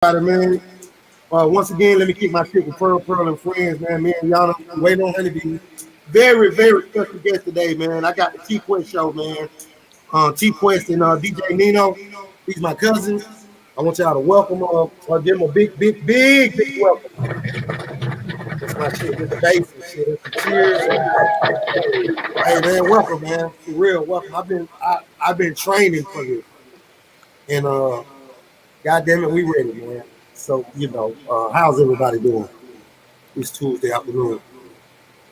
Man. Once again, let me keep my shit with Pearl and friends, man. Me and Yana waiting on Honeybee. Very special guest today, man. I got the TQuest show, man. TQuest and DJ Nino. These my cousins. I want y'all to welcome give them a big welcome. That's my shit with the bass and shit. Cheers. Hey man, welcome, man. For real, welcome. I've been training for this. And God damn it, we ready, man. So, how's everybody doing? It's Tuesday afternoon.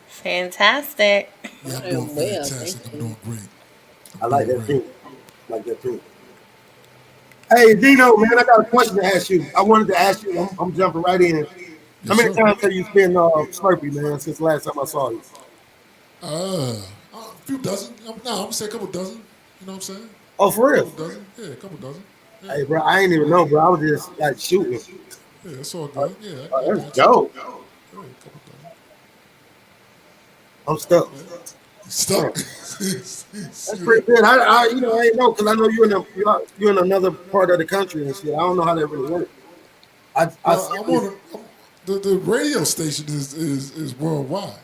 Fantastic. Yeah, I'm doing fantastic. I'm doing great. I I'm like doing that great. too. I like that too. Hey, Dino, man, I got a question to ask you. I wanted to ask you, I'm jumping right in. How Yes, many sir. times have you been Slurpee, man, since the last time I saw you? A few dozen. No, I'm gonna say a couple dozen. You know what I'm saying? Oh, for A real? couple dozen. Yeah, a couple dozen. Yeah, Hey, bro, I ain't even know, bro. I was just like shooting. yeah, it's all good. Yeah, I That's got you. dope. Yeah, a couple dozen. I'm stuck. Yeah. You Man, stuck? that's pretty good. I ain't know because I know you're in another part of the country and shit. I don't know how that really works. I Well, see this. the radio station is worldwide.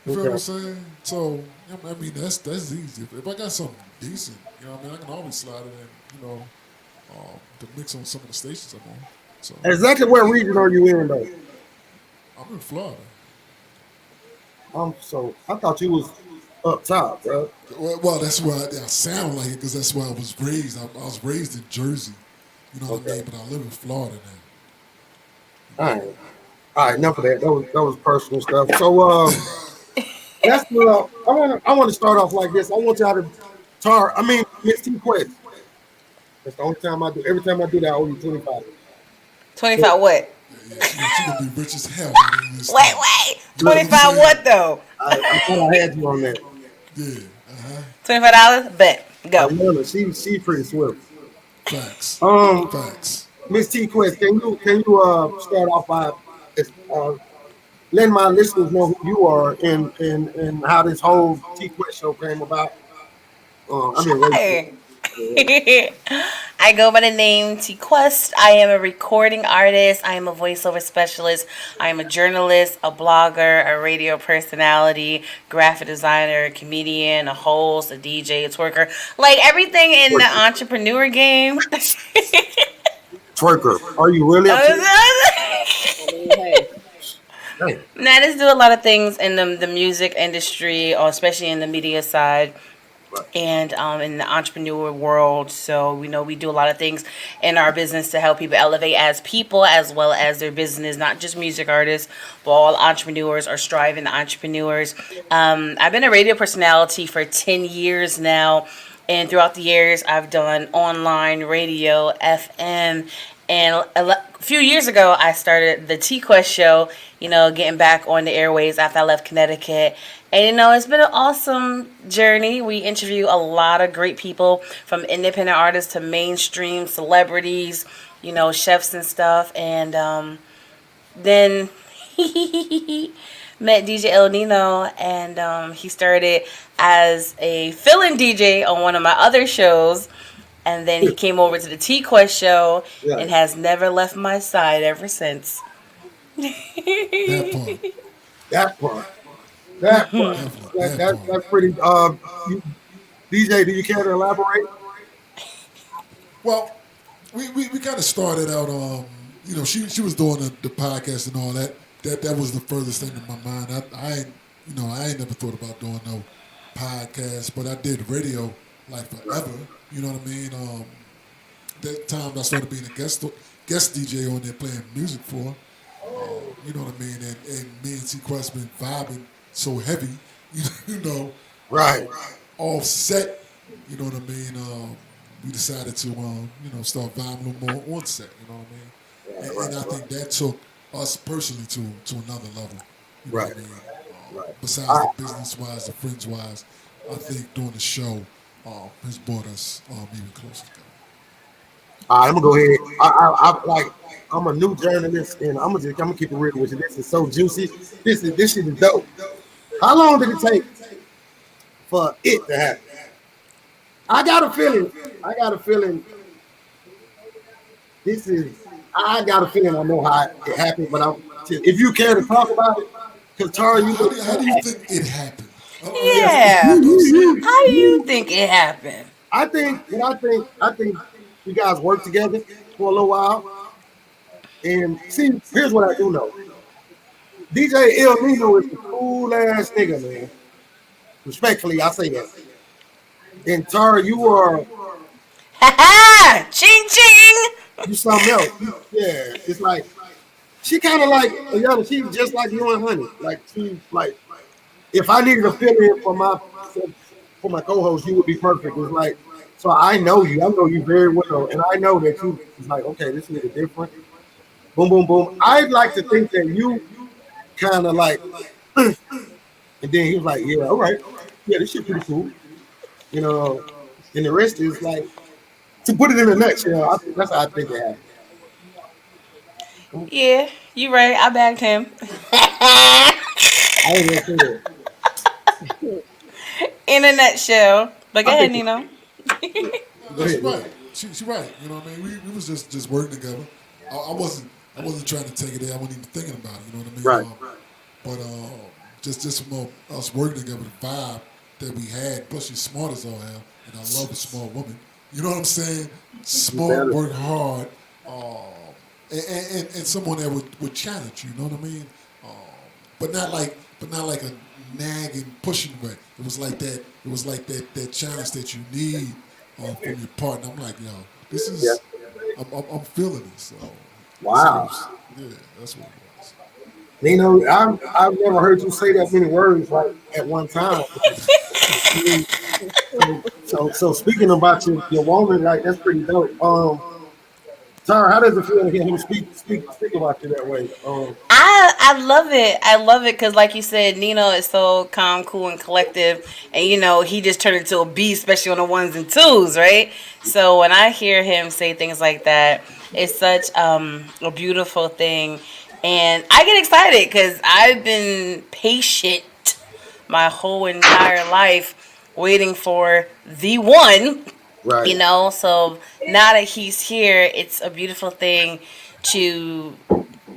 You feel what I'm Okay. saying? So I mean that's easy. If I got something decent, you know what I mean, I can always slide it in. To mix on some of the stations I'm on. So Exactly where region are you in, though? I'm in Florida. So I thought you was up top, bro. Well, that's why I sound like it because that's where I was raised. I was raised in Jersey, you know what I Okay. mean. But I live in Florida now. All right. All right. Enough of that. That was personal stuff. So that's I want to start off like this. I want y'all to Miss T Quest. That's the only time I do. Every time I do that, I owe you 25. So 25 what? Yeah, she gonna be rich as hell by the end of this Wait, thing. wait. You know look, what I'm 25 saying? what though? I thought I had you on that. Yeah. Uh huh. $25? Bet. Go. Nona, she pretty swift. Facts. Um, Facts. Miss T Quest, can you start off by uh, letting my listeners know who you are and how this whole T Quest show came about? Wait. Sure. I go by the name TQuest. I am a recording artist. I am a voiceover specialist. I am a journalist, a blogger, a radio personality, graphic designer, a comedian, a host, a DJ, a twerker. Like everything in the entrepreneur game. Twerker, are you really upset? Dang. Now, I just do a lot of things in the music industry, or especially in the media side Right. and in the entrepreneur world. So we know we do a lot of things in our business to help people elevate as people as well as their business, not just music artists, but all entrepreneurs or striving entrepreneurs. I've been a radio personality for 10 years now. And throughout the years, I've done online radio, FM, and a few years ago, I started the TQuest show, getting back on the airways after I left Connecticut. And, it's been an awesome journey. We interview a lot of great people from independent artists to mainstream celebrities, chefs and stuff. And then met DJ El Nino, and he started as a fill-in DJ on one of my other shows, and then he came over to the TQuest show Yeah, and has never left my side ever since. That part. that part. That part. Definitely That, that that part. that's pretty. DJ, do you care to elaborate? Well, we kind of started out. She was doing the podcast and all that. That was the furthest thing in my mind. I ain't never thought about doing no podcast, but I did radio like forever. You know what I mean? That time I started being a guest DJ on there playing music for. You know what I mean? And me and T Quest been vibing so heavy. You know, Right. offset. You know what I mean? We decided to start vibing a little more on set. You know what I mean? And I think that took us personally to another level. You know Right. what I mean? Right. Besides I, the business wise, the friends wise, I think doing the show has brought us even closer together. I'm gonna go ahead. I'm a new journalist, and I'm gonna keep it real with you. This is so juicy. This shit is dope. How long did it take for it to happen? I got a feeling. I got a feeling. This is I got a feeling I know how it happened, but if you care to talk about it, because Tara, you look How so do you happy. think it happened? Yes, Yeah. You know what I'm saying? How do you think it happened? I think you guys worked together for a little while, and see, here's what I do know: DJ El Nino is a cool ass nigga, man. Respectfully, I say that. And Tara, Ha ha! Ching ching! you something else. Yeah, it's like she kind of like Ayana. She's just like you and Honey. Like she like if I needed a fill in for my co-host, you would be perfect. It's like so I know you. I know you very well, and I know that you. It's like okay, this nigga different. Boom, boom, boom. I'd like to think that you kind of like, and then he was like, yeah, all right, yeah, this shit pretty cool, you know. And the rest is like to put it in a nutshell. I think that's how I think it happened. Yeah, you right. I bagged him. I ain't gonna say that. In a nutshell. But go I ahead, think Nino. No, go she ahead, go right. ahead. She right. You know what I mean? We was just working together. I wasn't trying to take it there. I wasn't even thinking about it. You know what I mean? Right. But just from us working together, the vibe that we had. Plus, she's smart as all hell, and I love a smart woman. You know what I'm saying? You Smart, better. work hard, and someone that would challenge you. You know what I mean? Um, but not like a nagging, pushing way. It was like that. It was like that challenge that you need from your partner. I'm like, yo, this Yeah. is. I'm feeling it. So that's what it Wow. was. Yeah, that's what it was. Nino, I've never heard you say that many words like at one time. I mean, so speaking about your woman, like that's pretty dope. Tara, how does it feel to hear him speak about you that way? I love it. I love it because, like you said, Nino is so calm, cool, and collective, and he just turned into a beast, especially on the ones and twos, right? So when I hear him say things like that, it's such a beautiful thing, and I get excited because I've been patient my whole entire life waiting for the one. Right. So now that he's here, it's a beautiful thing to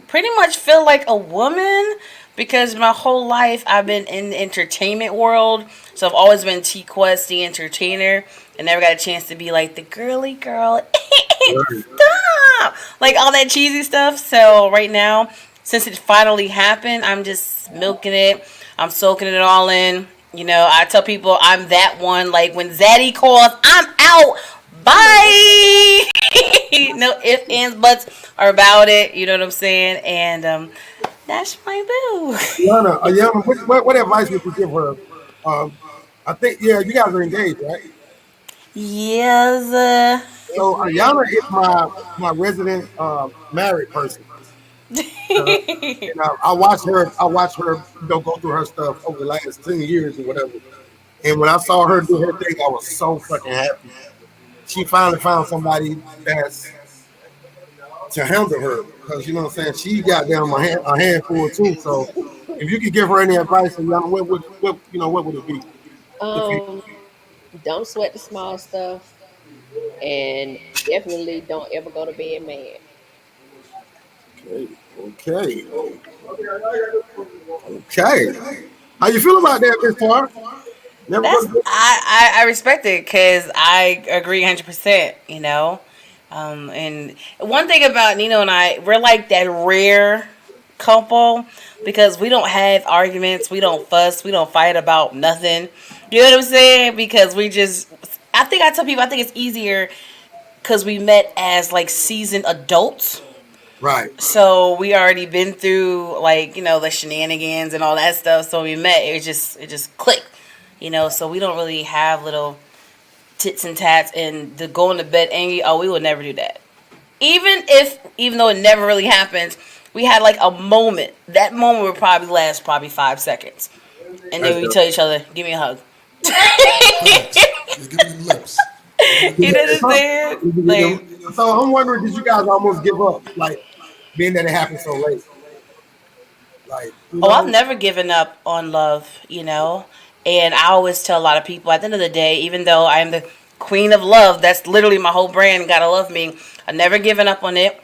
pretty much feel like a woman because my whole life I've been in the entertainment world. So I've always been TQuest, the entertainer, and never got a chance to be like the girly girl. Right. Stop! Like all that cheesy stuff. So right now, since it finally happened, I'm just milking it. I'm soaking it all in. I tell people I'm that one. Like when Zaddy calls, I'm out. Bye. No ifs, ands, buts are about it. You know what I'm saying? And that's my boo. Ayana, what advice would you give her? Um, I think yeah, you guys are engaged, right? Yes. So Ayana is my resident married person. And I watched her. I watched her, go through her stuff over the last 10 years or whatever. And when I saw her do her thing, I was so fucking happy. She finally found somebody that's to handle her because you know what I'm saying. She got down a handful too. So if you could give her any advice, Ayana, what would it be? If you Don't sweat the small stuff, and definitely don't ever go to bed mad. okay, okay, okay. How you feel about that, Miss Tar? Never go That's to bed. I respect it because I agree 100%. And one thing about Nino and I, we're like that rare couple because we don't have arguments, we don't fuss, we don't fight about nothing. You know what I'm saying? Because I think I tell people I think it's easier because we met as like seasoned adults. Right. So we already been through like the shenanigans and all that stuff. So we met, it just clicked. So we don't really have little tits and tats and the going to bed angry. Oh, we would never do that. Even though it never really happens, we had like a moment. That moment would probably last probably 5 seconds, and then That's we dope. tell each other, "Give me a hug." Facts. Yeah, give me them lips. Give me them You know what lips. I'm saying? Like, So I'm wondering, did you guys almost give up, like being that it happened so late? Like, oh, I've never given up on love. And I always tell a lot of people at the end of the day, even though I am the queen of love, that's literally my whole brand. Gotta love me. I've never given up on it.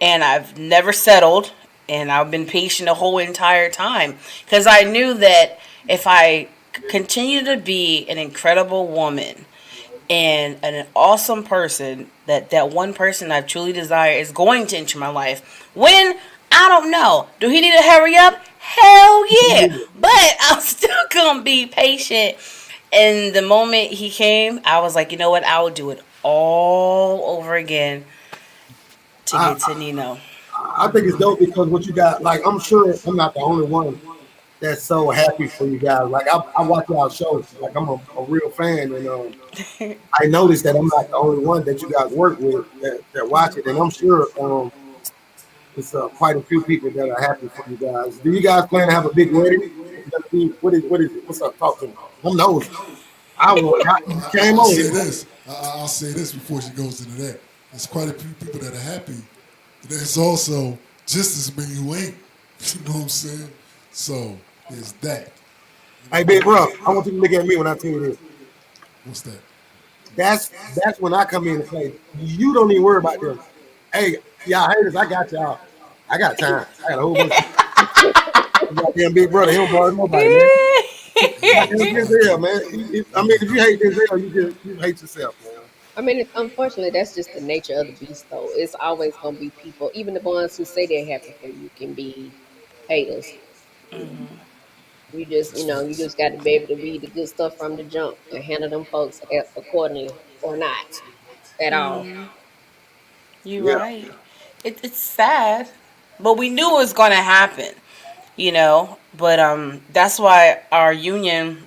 and I've never settled, and I've been patient the whole entire time because I knew that if I continue to be an incredible woman and an awesome person, that one person I truly desire is going to enter my life. When, I don't know. Do he need to hurry up? Hell yeah. But I'm still gonna be patient. And the moment he came, I was like, you know what? I will do it all over again to I, get to Nino. I think it's dope because what you got, like, I'm sure I'm not the only one that's so happy for you guys. Like, I watch y'all shows. Like, I'm a real fan, and I noticed that I'm not the only one that you guys work with that watch it, and I'm sure it's quite a few people that are happy for you guys. Do you guys plan to have a big wedding? What is it? What's up? Talk to me. I'm nosy. I will. You came I'll on say here. this. I'll say this before she goes into that. There's quite a few people that are happy. There's also just as many who ain't. You know what I'm saying? So there's that. You Hey, know, big bro, I want you to look at me when I tell you this. what's that? That's when I come in and play. You don't even worry about them. Hey, y'all haters, I got y'all. I got time. I got a whole bunch of goddamn big brother. He don't bother nobody, man. Goddamn Denzel, man. I mean, if you hate Denzel, you hate yourself, man. I mean, unfortunately, that's just the nature of the beast, though. It's always gonna be people, even the ones who say they're happy for you, can be haters. You just, That's you facts. just got to be able to read the good stuff from the jump and handle them folks accordingly or not at all. You Yeah. right. It's sad, but we knew it was gonna happen. But that's why our union,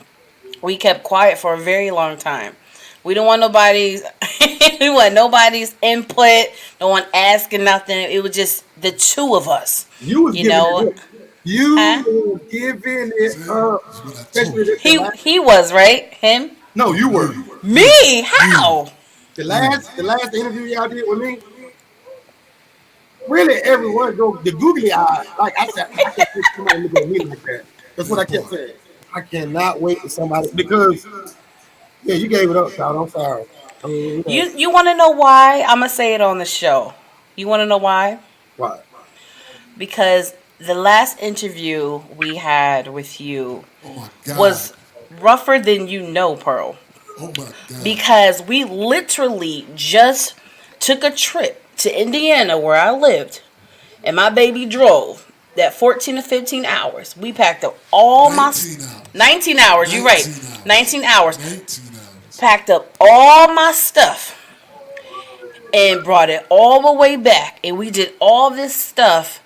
we kept quiet for a very long time. We don't want nobody's we want nobody's input, no one asking nothing. It was just the two of us, You was you giving it know. up. You Huh? was giving it See, up. that's what I Especially told you. the He last. he was, right? Him? No, you were. You, you, Me? you, How? The you. last interview y'all did with me, really everyone go the googly eye. Like I said, I can't think somebody look at me like that. That's what I That kept part. saying. I cannot wait for somebody because yeah, you gave it up, child. I'm sorry. I mean, You want to know why? I'm gonna say it on the show. You want to know why? why? Because the last interview we had with you Oh my God. was rougher than you know, Pearl. Oh my God. Because we literally just took a trip to Indiana where I lived, and my baby drove that 14 to 15 hours. We packed up all my 19 hours. 19 hours, you're right. 19 hours. 19 hours. 19 hours. Packed up all my stuff and brought it all the way back, and we did all this stuff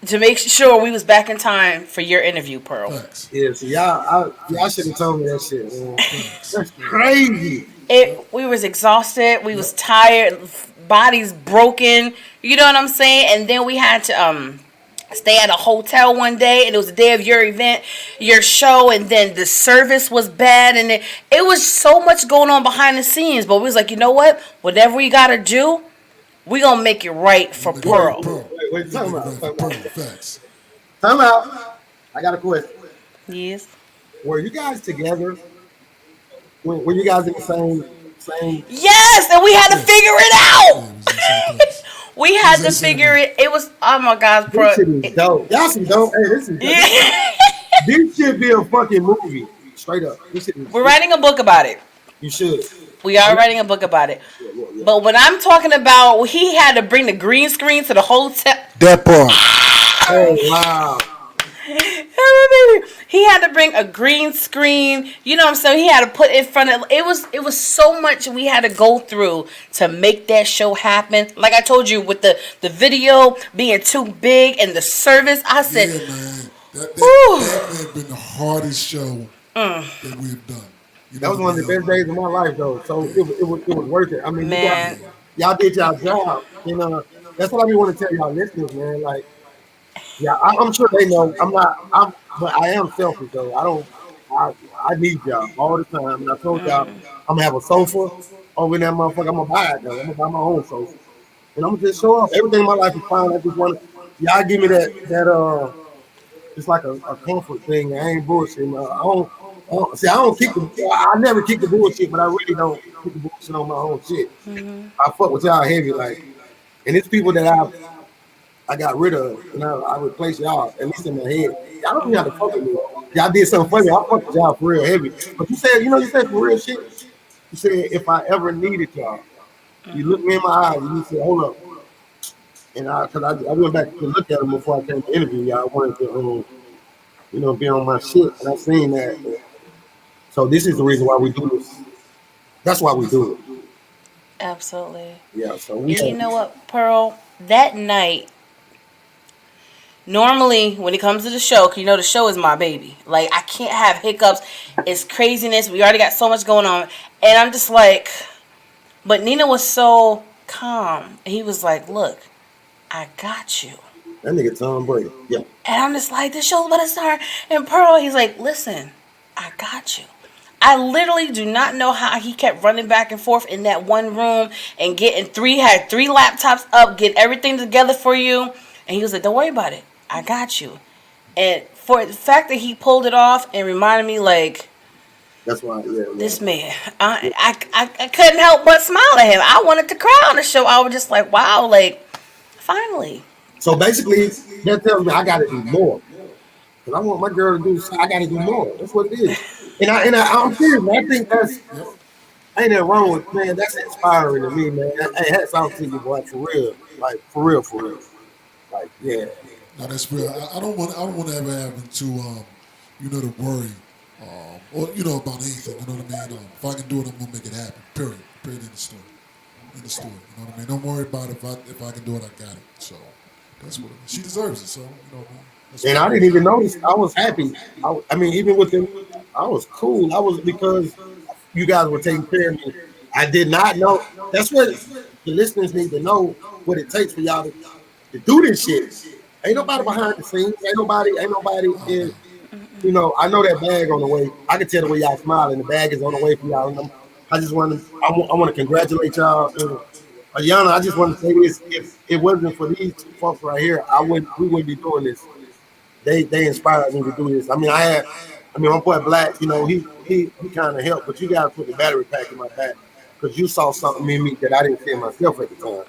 to make sure we was back in time for your interview, Pearl. Facts. Yeah, so y'all should have told me that shit, man. Facts. That's crazy. Yep. We was exhausted, we was Yep. tired, bodies broken, you know what I'm saying? And then we had to stay at a hotel one day, and it was the day of your event, your show, and then the service was bad, and it was so much going on behind the scenes. But we was like, you know what? Whatever we gotta do, we gonna make it right We for make it right for Pearl. Pearl. Wait, We time make it out, right for time Pearl. out, Facts. time out. I got a question. Yes. Were you guys together? Were you guys in the same? Yes, and we had to Yeah. figure it Yeah, out. it was in the same place. We It was had in to the same figure room. it. It was, oh my God, This bro. shit is dope. Y'all some dope. Hey, this is Yeah. this should be a fucking movie. Straight up. This shit is, We're writing a book about it. you should. We are writing a book about it. Yeah. But when I'm talking about, he had to bring the green screen to the hotel. That part. Oh wow. He had to bring a green screen. You know what I'm saying? He had to put in front of it was so much we had to go through to make that show happen. Like I told you, with the video being too big and the service, I said, Yeah, man. whew. That may have been the hardest show that we've done. You That know, was to one be of the best days of my life though. So yeah. it was worth it. I mean, Man. y'all did y'all job. That's what I be want to tell y'all listeners, man. Like, yeah, I'm sure they know. But I am selfish though. I don't. I I need y'all all the time. And I told y'all I'm gonna have a sofa over in that motherfucker. I'm gonna buy it though. I'm gonna buy my own sofa, and I'm gonna just show up. Everything in my life is fine. I just want to. Y'all give me that. It's like a comfort thing. I ain't bullshitting. See. I don't keep the. I never keep the bullshit, but I really don't keep the bullshit on my own shit. I fuck with y'all heavy, like. And it's people that I got rid of, and I replaced y'all, at least in my head. Y'all don't even have to fuck with me. Y'all did something funny. I fucked with y'all for real heavy. But you said, you said some real shit. You said, if I ever needed y'all, you looked me in my eyes and you said, hold up. And cause I went back to look at them before I came to interview y'all. I wanted to, be on my shit. And I seen that. So this is the reason why we do this. That's why we do it. Absolutely. Yeah. So we And you have, know what, Pearl? That night, normally when it comes to the show, 'cause the show is my baby. Like I can't have hiccups. It's craziness. We already got so much going on, and I'm just like, but Nina was so calm. He was like, "Look, I got you." that nigga Tom Brady. Yeah. And I'm just like, this show's about to start. And Pearl, he's like, listen, I got you. I literally do not know how he kept running back and forth in that one room and had three laptops up, get everything together for you. And he was like, don't worry about it. I got you. And for the fact that he pulled it off and reminded me, like, That's why. Yeah. Yeah. this man, I couldn't help but smile at him. I wanted to cry on the show. I was just like, wow, like, finally. So basically, that tells me I got to do more. Cause I want my girl to do. I got to do more. That's what it is. I'm serious, man. I think that's Yep. ain't that wrong with man. That's inspiring to me, man. Hey, hats off to you, boy, for real. Like for real, for real. Like yeah. No, that's real. I don't want to ever have to, to worry, or about anything. You know what I mean? If I can do it, I'm gonna make it happen. Period. Period. In the story. In the story. You know what I mean? Don't worry about it. If I can do it, I got it. So that's what it is. She deserves it. So what I mean? That's And what I it didn't is. even notice. I was happy. I mean, even with them, I was cool. I was because you guys were taking care of me. I did not know. That's what the listeners need to know. What it takes for y'all to do this shit. Ain't nobody behind the scenes. Ain't nobody. Ain't nobody Oh in. no. I know that bag on the way. I can tell the way y'all smiling. The bag is on the way for y'all. And I just want to. I want to congratulate y'all. Ayana, I just want to say this: if it wasn't for these two folks right here, we wouldn't be doing this. They inspired me to do this. I mean, my boy Black, he kind of helped, but you got to put the battery pack in my back because you saw something in me that I didn't see in myself at the time.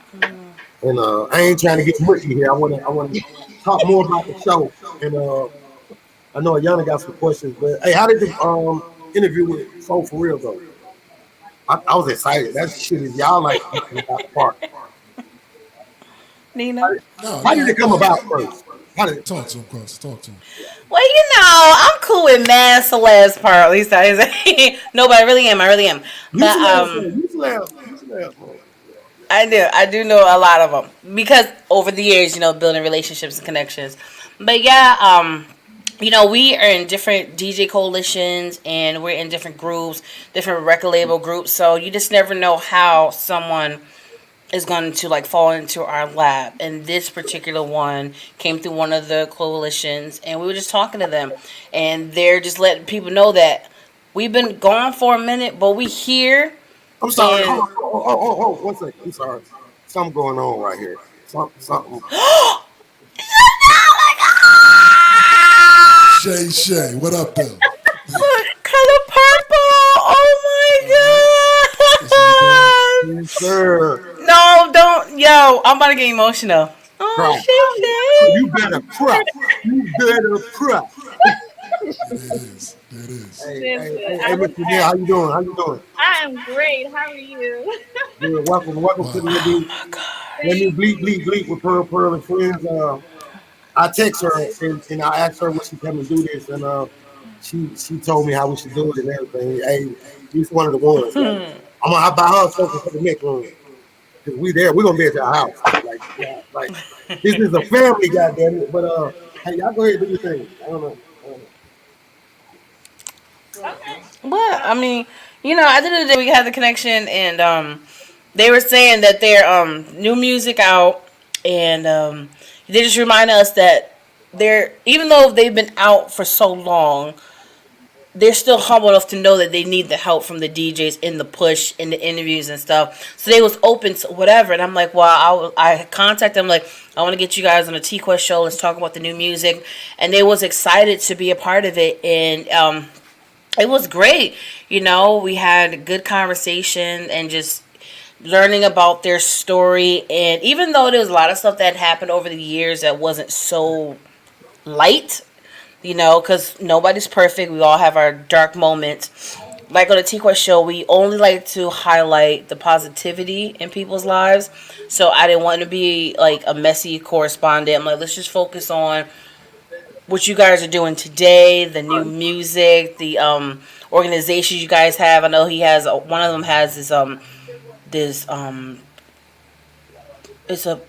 And I ain't trying to get mushy here. I want to talk more about the show. And I know Ayana got some questions, but hey, how did the interview with Soul for Real go? I was excited. That shit is y'all like knocking it out the park. Nina? No, How did it no. come about first? How did Talk to him, Cross. Talk to him. Well, I'm cool with Mad Celeste part. At least I is. No, but I really am. I really am. you But slam? You slam, man. I do know a lot of them because over the years, building relationships and connections. But yeah, we are in different DJ coalitions and we're in different groups, different record label groups. So you just never know how someone is going to like fall into our lap. And this particular one came through one of the coalitions, and we were just talking to them, and they're just letting people know that we've been gone for a minute, but we here. I'm sorry. Hold And on. Oh, 1 second. I'm sorry. Something going on right here. Something. Shay Shay, what up, though? look, color purple. Uh-huh. That's what we doing. Oh my Yes, sir. god. No, don't. Yo, I'm about to get emotional. Oh, Cry. You shit, better cry. You better cry. There it is. There it is. Listen, Hey, Mr. Neal, how you doing? How you doing? I am great. How are you? Good. Welcome to the Wow. Let me Thank bleep with Pearl and friends. I text her and I asked her when she come and do this, and she told me how we should do it and everything. Hey, she's one of the ones. Like I buy her something for the next room because we there. We're gonna be at your house. Like yeah, like this is a family, goddamn it. But hey, y'all go ahead and do your thing. I don't know. Okay. What? I mean, at the end of the day, we had the connection, and they were saying that their new music out, and they just remind us that they're even though they've been out for so long, they're still humble enough to know that they need the help from the DJs in the push, in the interviews and stuff. So they was open to whatever, and I'm like, well, I contacted them like, I want to get you guys on a TQuest show. Let's talk about the new music, and they was excited to be a part of it, and it was great. We had a good conversation and just learning about their story. And even though there was a lot of stuff that happened over the years that wasn't so light, because nobody's perfect. We all have our dark moments. Like on the TQuest show, we only like to highlight the positivity in people's lives. So I didn't want to be like a messy correspondent. I'm like, let's just focus on what you guys are doing today, the new music, the organizations you guys have. I know he has one of them has this it's a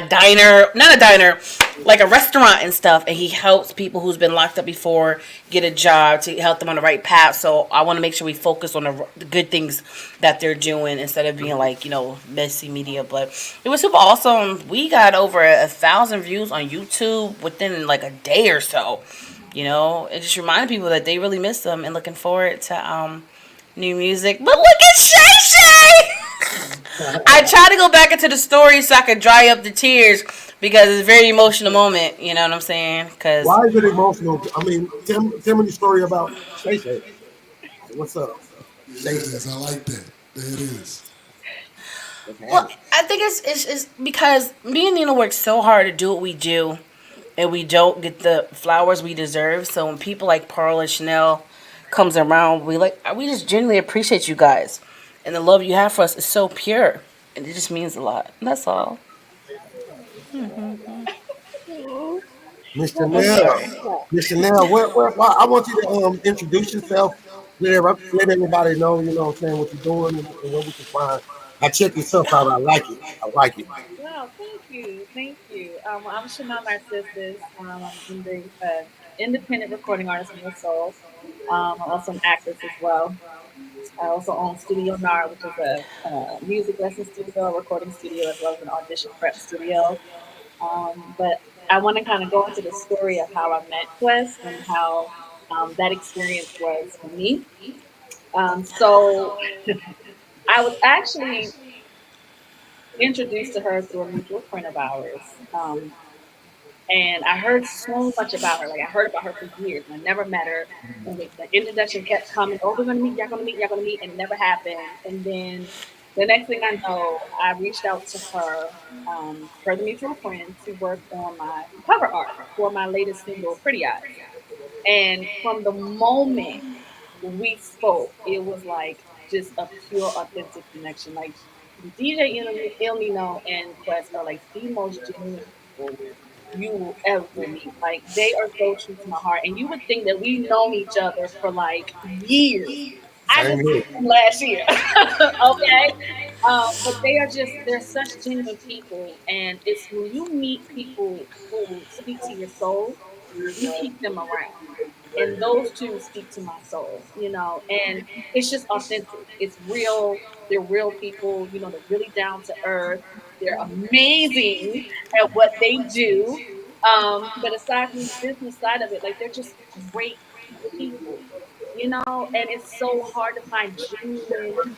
diner, not a diner, like a restaurant and stuff, and he helps people who's been locked up before get a job to help them on the right path. So I want to make sure we focus on the good things that they're doing instead of being like messy media. But it was super awesome. We got over 1,000 views on YouTube within like a day or so. It just reminded people that they really miss them and looking forward to new music. But look at Shay Shay. I try to go back into the story so I can dry up the tears because it's a very emotional moment. You know what I'm saying? Because Why is it emotional? I mean, tell me the story about Shay Shay. What's up, There Shay it Shay? is. I like that. There it is. What's well, happening? I think it's because me and Nina work so hard to do what we do, and we don't get the flowers we deserve. So when people like Pearl and Chanel comes around, we just genuinely appreciate you guys, and the love you have for us is so pure, and it just means a lot. That's all. Oh, Miss I'm Chanel, sorry. What? Miss Chanel, why, I want you to introduce yourself. Let everybody know, you know what I'm saying, what you're doing and where we can find. I check your stuff out. I like it. I like it. Wow, thank you, thank you. I'm Chanel Narcissus. I'm in the independent recording artist from the soul. I'm also an actress as well. I also own Studio NAR, which is a music lesson studio, a recording studio, as well as an audition prep studio. But I want to kind of go into the story of how I met Quest and how that experience was for me. So I was actually introduced to her through a mutual friend of ours. And I heard so much about her. Like I heard about her for years, and I never met her. And the introduction kept coming. Oh, we're gonna meet. Y'all gonna meet. Y'all gonna meet, and it never happened. And then the next thing I know, I reached out to her, per the mutual friend, to work on my cover art for my latest single, Pretty Eyes. And from the moment we spoke, it was like just a pure, authentic connection. Like DJ Il Nino and Quest are like the most genuine people you will ever meet. Like they are so true to my heart. And you would think that we've known each other for like years. I Same just here. met them last year. Okay. But they're such genuine people. And it's when you meet people who speak to your soul, you keep them around. And those two speak to my soul, and it's just authentic. It's real. They're real people, they're really down to earth. They're amazing at what they do. But aside from the business side of it, like they're just great people, and it's so hard to find genuine,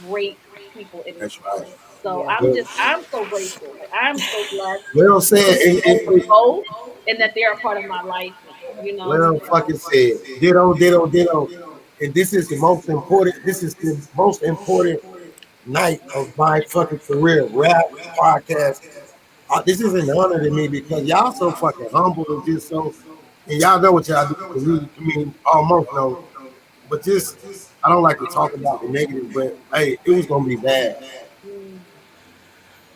great people in this That's right. world. So Yeah. Well, I'm so grateful. Like I'm so blessed well to said. be able to both and that they're a part of my life now. Well fucking said. Ditto, ditto, ditto. And this is the most important. This is the most important night of my fucking career, rap podcast. This is an honor to me because y'all so fucking humble and just so, and y'all know what y'all do for me. I mean, almost know, but just I don't like to talk about the negative. But hey, it was gonna be bad. Mm,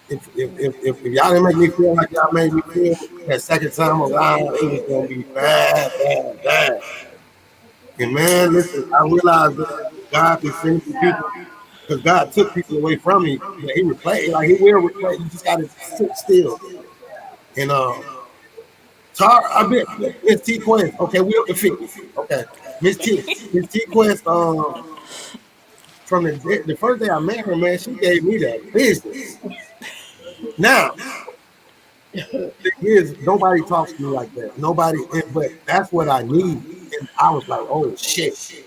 If y'all didn't make me feel like y'all made me feel that second time around, it was gonna be bad, bad, bad. And man, listen, I realized that God be sending me people because God took people away from me. But He replaced, like He will replace. You just gotta sit still. And Tar, I bet Miss T Quest. Okay, we up to 50. Okay, Miss T Quest. From the first day I met her, man, she gave me the business. Now, the thing is, nobody talks to me like that. Nobody, but that's what I need. And I was like, oh shit,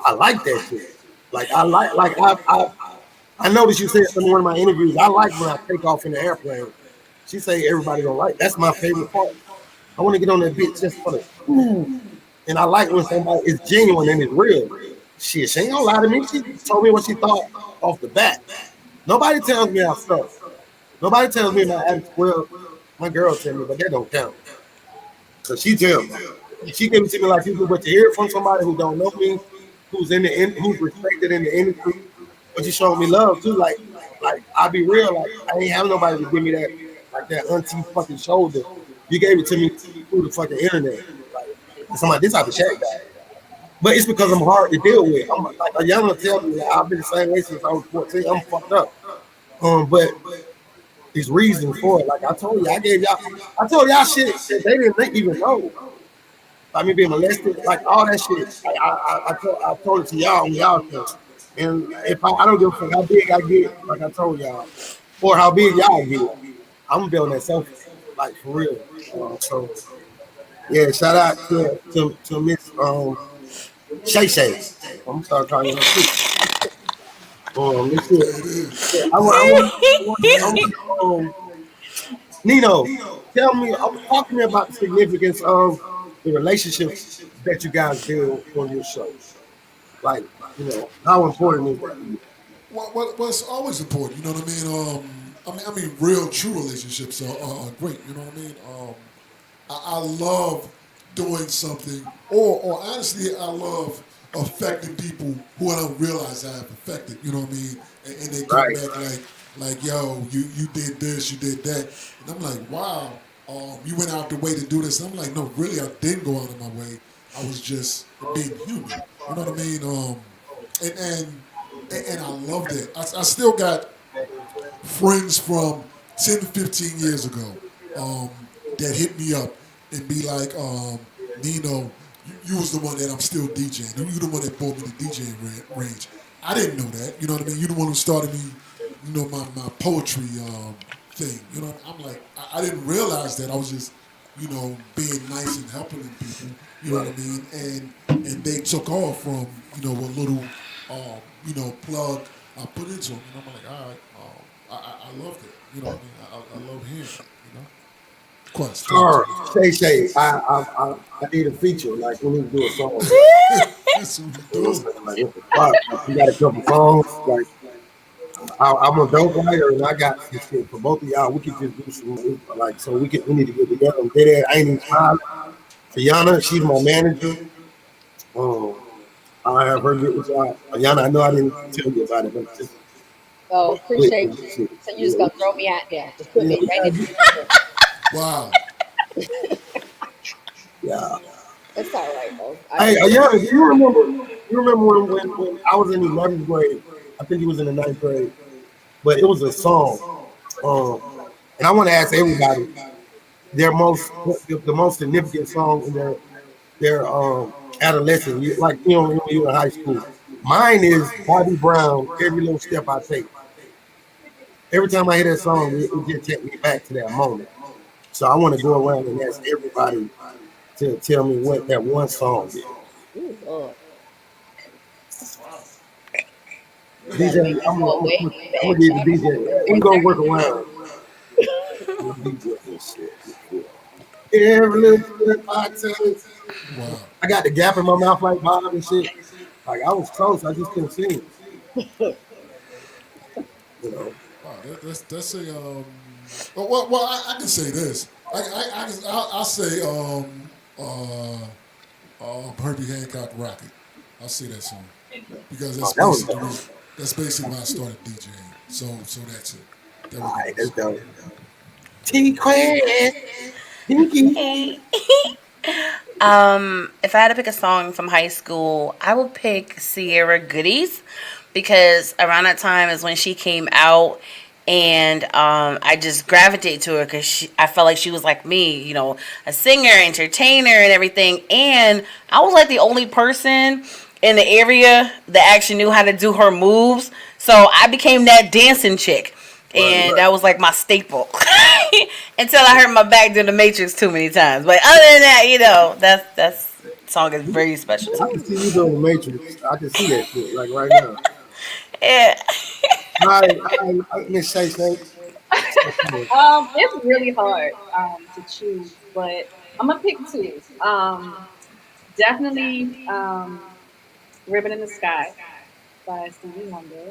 I like that shit. Like I noticed you said in one of my interviews. I like when I take off in the airplane. She say everybody don't like. That's my favorite part. I want to get on that bitch just for the ooh. And I like when somebody is genuine and is real. Shit, she ain't gonna lie to me. She told me what she thought off the bat. Nobody tells me I suck. Nobody tells me my attitude. Well, my girl tell me, but that don't count. Cause she tell me. She gives it to me like you do, but to hear it from somebody who don't know me, who's respected in the industry, but you showing me love too. Like I'll be real. Like I ain't have nobody to give me that, like that auntie fucking shoulder. You gave it to me through the fucking internet. Like somebody, this type of chat guy. But it's because I'm hard to deal with. I'm like Ayana tell me, like, I've been the same way since I was 14. I'm fucked up. But there's reason for it. Like I told you, I told y'all shit that they didn't even know. Like me being molested, like all that shit. I told it to y'all on y'all show. And if I don't give a fuck how big I get, like I told y'all, or how big y'all get, I'm gonna be on that sofa, like for real. So yeah, shout out to Miss Shay Shay. I'm gonna start calling her too. This shit. It is. Yeah, I Man, want Nino, tell me, talk to me about the significance of the relationships that you guys build on your show. Like, how important is that to you? what's always important, you know what I mean? I mean, real, true relationships are great. You know what I mean? I love doing something, or honestly, I love affecting people who I don't realize I have affected. You know what I mean? And they come Right. back like, yo, you did this, you did that, and I'm like, wow, you went out the way to do this. And I'm like, no, really, I didn't go out of my way. I was just being human. You know what I mean? And and and I loved it. I still got friends from 10 to 15 years ago that hit me up and be like, Nino, you was the one that I'm still DJing. You the one that brought me to DJing range. I didn't know that. You know what I mean? You the one who started me, my poetry thing. You know, I'm like, I didn't realize that. I was just, being nice and helping people. You know what I mean? And they took off from, a little, plug I put into them. And I'm like, all right, I loved it. You know what I mean? I love hearing it. Quest, talk to Or me. Shay Shay, I need a feature. Like, we need to do a song. That's what we You know what I'm do. saying? Like, what the fuck? Like, we got a couple songs. Like, I'm a dope writer, and I got some shit for both of y'all. We could just do some, like, so we need to get together and get it. I ain't even smiling. Ayana, she's my manager. Um, I have her get with y'all. Ayana, I know I didn't tell you about it, but just Oh, quick. appreciate you. So you just Yeah, gonna throw me out there? Just put yeah, me we right gotta in get, the middle. Wow. yeah. It's all right though. I Hey, just Ayana, do you remember? You remember when I was in the 11th grade? I think he was in the ninth grade, but it was a song. Um, and I want to ask everybody the most significant song in their adolescent, like when you were in high school. Mine is Bobby Brown. Every little step I take. Every time I hear that song, it just takes me back to that moment. So I want to go around and ask everybody to tell me what that one song is. ooh Lord, you DJ, gotta make me go way I'm gonna back. give Try the to DJ. remember We gonna work exactly. around. I'm gonna DJ this shit. Every little step I take. Wow. I got the gap in my mouth like Bob and shit. Like I was close, I just couldn't sing. You know. Wow. That's a well, I can say this. I'll say Herbie Hancock Rocket. I'll say that song because Oh, that was dope. that's basically why I started DJing. So that's it. That All would be right, my that's song. dope. TQuest, Pinky. If I had to pick a song from high school, I would pick Sierra Goodies because around that time is when she came out, and I just gravitated to her because I felt like she was like me, a singer, entertainer, and everything. And I was like the only person in the area that actually knew how to do her moves, so I became that dancing chick. Right, And right. that was like my staple until I hurt my back doing the Matrix too many times. But other than that, that's song is very special to I me. can see you doing the Matrix. I can see that shit like right now. Yeah. Miss Shay Shay. It's really hard to choose, but I'm gonna pick two. Definitely Ribbon in the Sky by Stevie Wonder.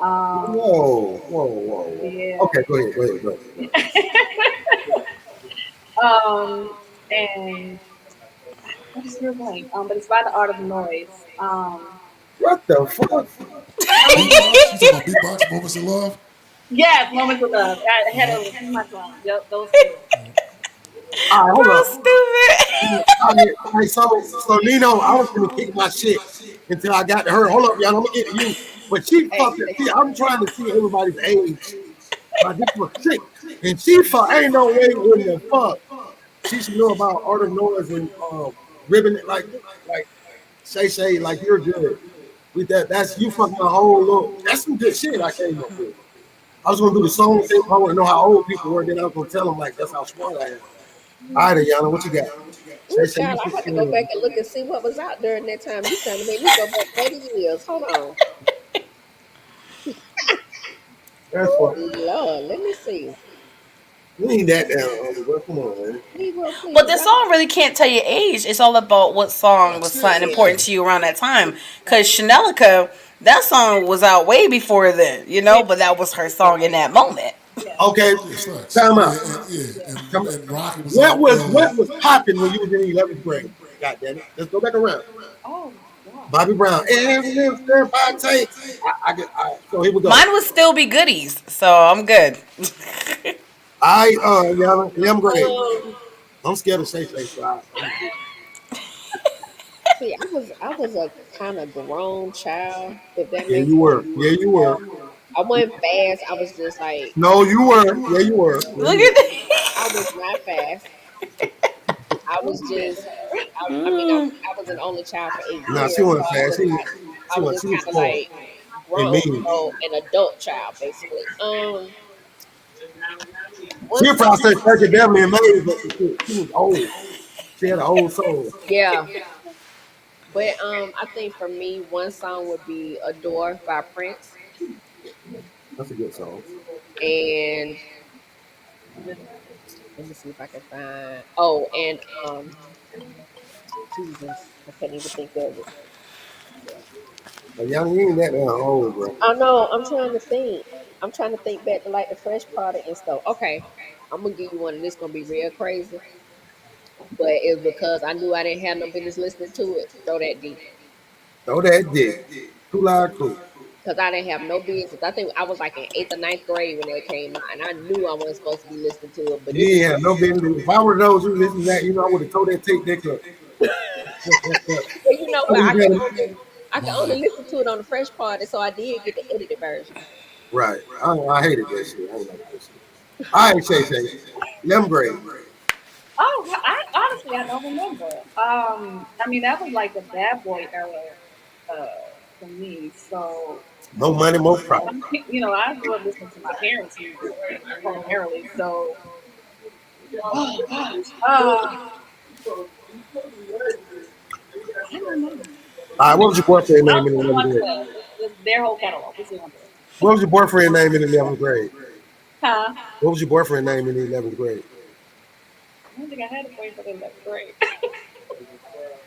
Um, Whoa. yeah. Okay, go ahead. And what is your blank? But it's by the Art of Noise. What the fuck? Beatbox? You talking about beatbox? Moments of love? Yes, Moments of Love. I had Uh-huh. it in my tongue. Yep, those two. All right, hold Bro, up. stupid. All right, so Nino, I was gonna kick my shit until I got to her. Hold up, y'all. I'm gonna get to you. But she Hey, fucking see, I'm trying to see everybody's age. But this was sick. And she fuck ain't no way in the fuck. She should know about art of noise and ribbon like Shay, like you're good. With that, that's you fucking a whole look. That's some good shit I came up with. I was gonna do the song thing. I want to know how old people were. Then I was gonna tell them like that's how smart I am. All right, Ayana, what you got? ooh, Shay, you child, I keep had to go saying back and look and see what was out during that time. You trying to make me go back 30 years. Hold on. that's Oh, what Lord, let me see. we ain't that down, bro. Come on, man. Negro, But please. this song really can't tell your age. It's all about what song Right, was still, something yeah. important to you around that time. Because Chanelica, that song was out way before then, Yeah, but that was her song in right. that moment. Yeah. Okay, Yeah, facts. time Yeah, out. Time out. and Rocket was What out was early. what was popping when you was in 11th grade? God damn it. Let's go back around. Oh my God. Bobby Brown. And stand by tape. So here we go. Mine would still be goodies, so I'm good. Y'all, yeah, I'm great. Um, I'm scared of Shay, so I'm good. See, I was a kind of grown child, if that Yeah, makes you sense. were. Yeah, you were. I wasn't fast. I was just like No, you were. Yeah, you were. Yeah, Look you were. at that. I was not fast. I was just I mean Mm. I was an only child for eight Nah, she years, so wasn't fast. I was just She was kind of smart like and grown, mean. so an adult child basically. One She would probably say song, psychedelic and made but some shit. She was old. She had an old soul. yeah, but I think for me, one song would be "Adore" by Prince, That's a good song. and let me see if I can find. Oh, and Jesus, I can't even think of it. But y'all you ain't that damn old, bro. Oh no, I'm trying to think. I'm trying to think back to like the fresh product and stuff. Okay, I'm gonna give you one, and this gonna be real crazy, but it's because I knew I didn't have no business listening to it. Throw that D, Throw that dick. Too loud crew. because I didn't have no business. I think I was like in eighth or ninth grade when that came out, and I knew I wasn't supposed to be listening to it. But it You was ain't have no business. If I were those who listen to that, I would have told that tape deck up. Well, you know what? I can only Wow. listen to it on the fresh part, and so I did get the edited version. Right. I hated that shit. I didn't like that shit. All right, Shay. 11th grade. Oh, I honestly I don't remember. I mean that was like the bad boy era for me. So No money, more problem. I grew up listening to my parents' music primarily. So oh gosh, I don't know. All right, what was your boyfriend I'll name in say 11th grade? 112. Just their whole catalog. We'll see 112. What was your boyfriend name in 11th grade? Huh? What was your boyfriend name in 11th grade? I don't think I had a boyfriend in that grade.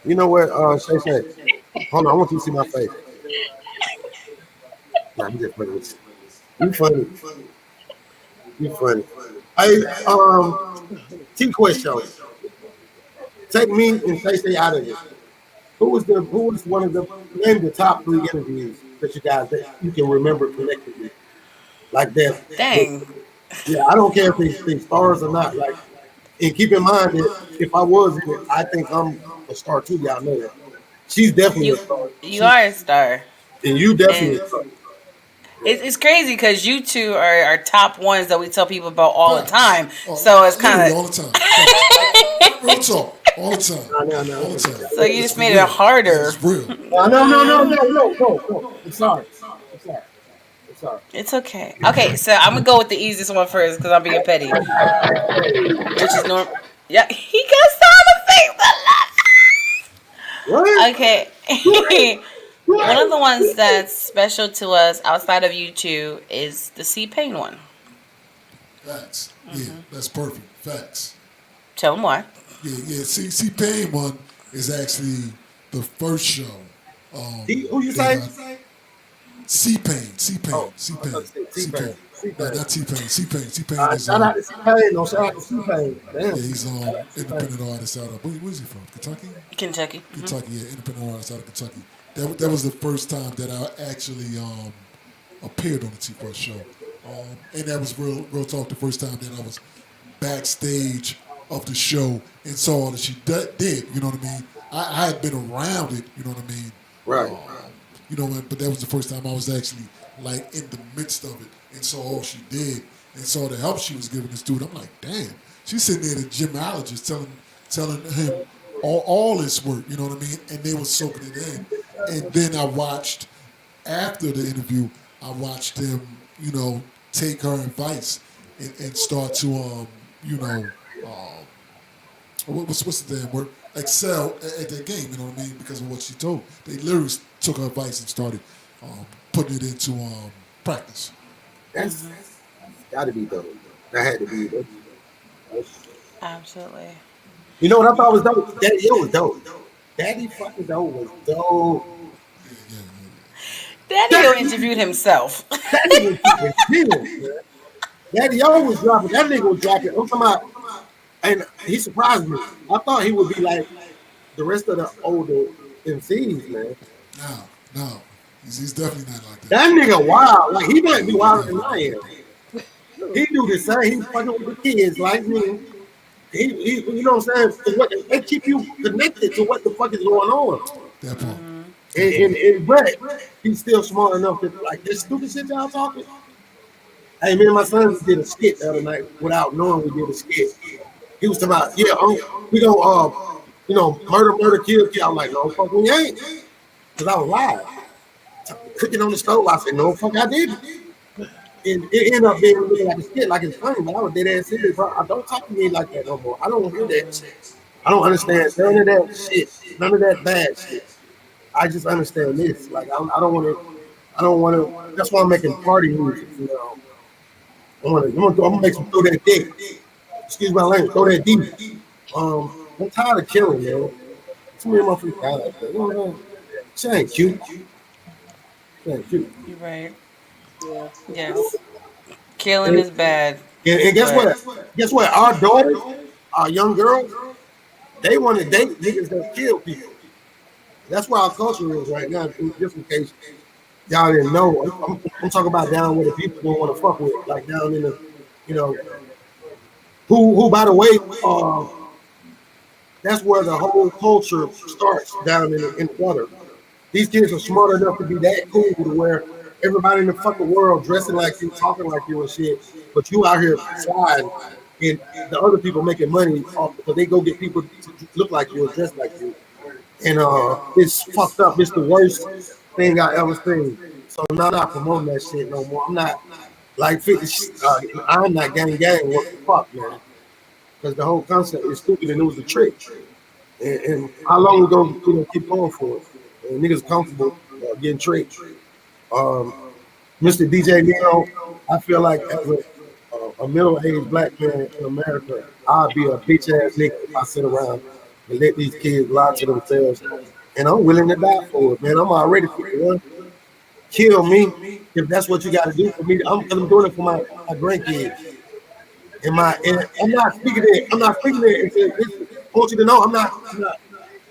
You know what, Shay? Hold on, I want you to see my face. Nah, I'm just funny with you. You funny. You funny. Hey, TQuest show. Take me and Shay out of it. Who was one of the name the top three interviews that you guys that you can remember collectively? Like that. Dang. Yeah, I don't care if they stars or not. Like, and keep in mind that if I was in it, I think I'm a star too. Y'all know that. She's definitely a You star. you She are a star. and you definitely And a star. it's crazy because you two are top ones that we tell people about all the Facts. time. Oh, So it's kind literally of all the time. Facts. Real talk. All the time. No. All the time. so you It's just for made it real. Yeah, harder. it's real. No. I'm sorry. I'm sorry. I'm sorry. It's okay. Okay, so I'm gonna go with the easiest one first because I'm being petty, which is norm. Yeah, he got sound What? effects. Okay. One of the ones that's special to us outside of you two is the C Pain one. Facts. Yeah, that's perfect. Facts. Tell them why. Yeah. See, Pain one is actually the first show Who you That say? C Pain, C Oh, Pain, C I thought Pain, you said C Pain. T-Pain. No, T-Pain. not T Pain. C Pain. C Pain is Shout out to T-Pain. No, shout out to T-Pain. Damn. yeah, he's Shout out to T-Pain. independent artist out of where's he from? Kentucky. Kentucky. Kentucky, yeah, independent artist out of Kentucky. That was the first time that I actually appeared on the TQuest show, and that was real talk. The first time that I was backstage of the show and saw all that she did. You know what I mean? I had been around it. You know what I mean? Right. But that was the first time I was actually like in the midst of it and saw all she did and saw the help she was giving this dude. I'm like, damn, she's sitting there, the gymologist, telling him all this work. You know what I mean? And they were soaking it in. And then I watched after the interview, I watched them, take her advice and start to, um, what's the damn word? Excel at that game, you know what I mean? Because of what she told. They literally took her advice and started putting it into practice. That's got to be dope. That had to be dope. Absolutely. You know what I thought was dope? Daddy O was dope. Daddy fucking dope was dope. Yeah, yeah, yeah. Daddy O Daddy, interviewed himself. that nigga was keeping chills, man. Daddy O was dropping. That nigga was dropping. I'm talking about, and he surprised me. I thought he would be like the rest of the older MCs, man. No, he's definitely not like that. That nigga wild. Like he might be Yeah, wilder than I am. definitely. He do the same. He fucking with the kids like me. He you know what I'm saying? They keep you connected to what the fuck is going on. That part. That And, part. and, and but he's still smart enough to like this stupid shit y'all talking. Hey, me and my son did a skit the other night without knowing we did a skit. He was talking about, yeah, we gonna murder, kill, kill. I'm like, no, fuck, we ain't. Because I was live. Cooking on the stove. I said, no, fuck, I didn't. And it ended up being looking like a skit, like it's funny, but I was dead ass serious, bro. I don't talk to me like that no more. I don't hear that shit. I don't understand none of that shit, none of that bad shit. I just understand this. Like I don't want to. I don't want to. That's why I'm making party music. I'm gonna make some throw that dick. Excuse my language. Throw that deep. I'm tired of killing, man. Too many motherfuckers die like that. You know what I'm saying? She ain't cute. She ain't cute. You're right. Yeah. Yes. Killing And, is bad. and guess But what? Guess what? Our daughters, our young girls, they want to date niggas that kill people. That's where our culture is right now. Just in case y'all didn't know, I'm talking about down where the people don't want to fuck with, like down in the, you know, who by the way, that's where the whole culture starts down in the gutter. These kids are smart enough to be that cool to where everybody in the fucking world dressing like you, talking like you and shit, but you out here sliding, and the other people making money off because they go get people to look like you or dress like you. And it's fucked up. It's the worst thing I ever seen. So now I'm not promoting that shit no more. I'm not like 50. I'm not gang. What the fuck, man? Because the whole concept is stupid and it was a trick. And how long ago keep going for it? And niggas comfortable getting tricked. Um, Mr. DJ Nino, I feel like as a middle-aged black man in America, I'd be a bitch ass nigga if I sit around and let these kids lie to themselves. And I'm willing to die for it, man. I'm already 51. Kill me if that's what you got to do for me. I'm doing it for my grandkids. And I'm not speaking it. I'm not speaking it. And saying, listen, I want you to know I'm not,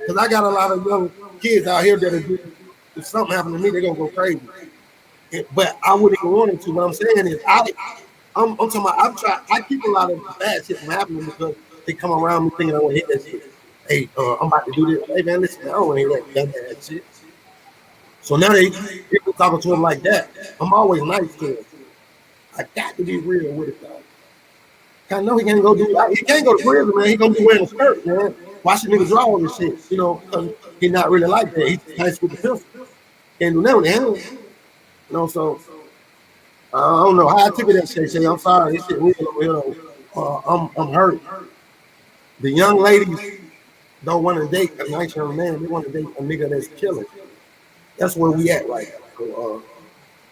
because I got a lot of young kids out here that are do. If something happened to me, they're gonna go crazy. But I wouldn't even want it to. What I'm saying is, I'm talking about. I keep a lot of bad shit from happening because they come around me thinking I want to hit that shit. Hey, I'm about to do this. Hey man, listen, I don't want to hear that bad shit. So now people talking to him like that. I'm always nice to him. I got to be real with it though. I know he can't go do. He can't go to prison, man. He gonna be wearing a skirt, man. Watch the niggas draw all this shit, because he's not really like that. He's nice with the pencil. Can't do nothing with him, So I don't know how I took it that shit. Shay. I'm sorry, this shit real over here. I'm hurt. The young ladies don't want to date a nice young man. They want to date a nigga that's killing. That's where we at right now.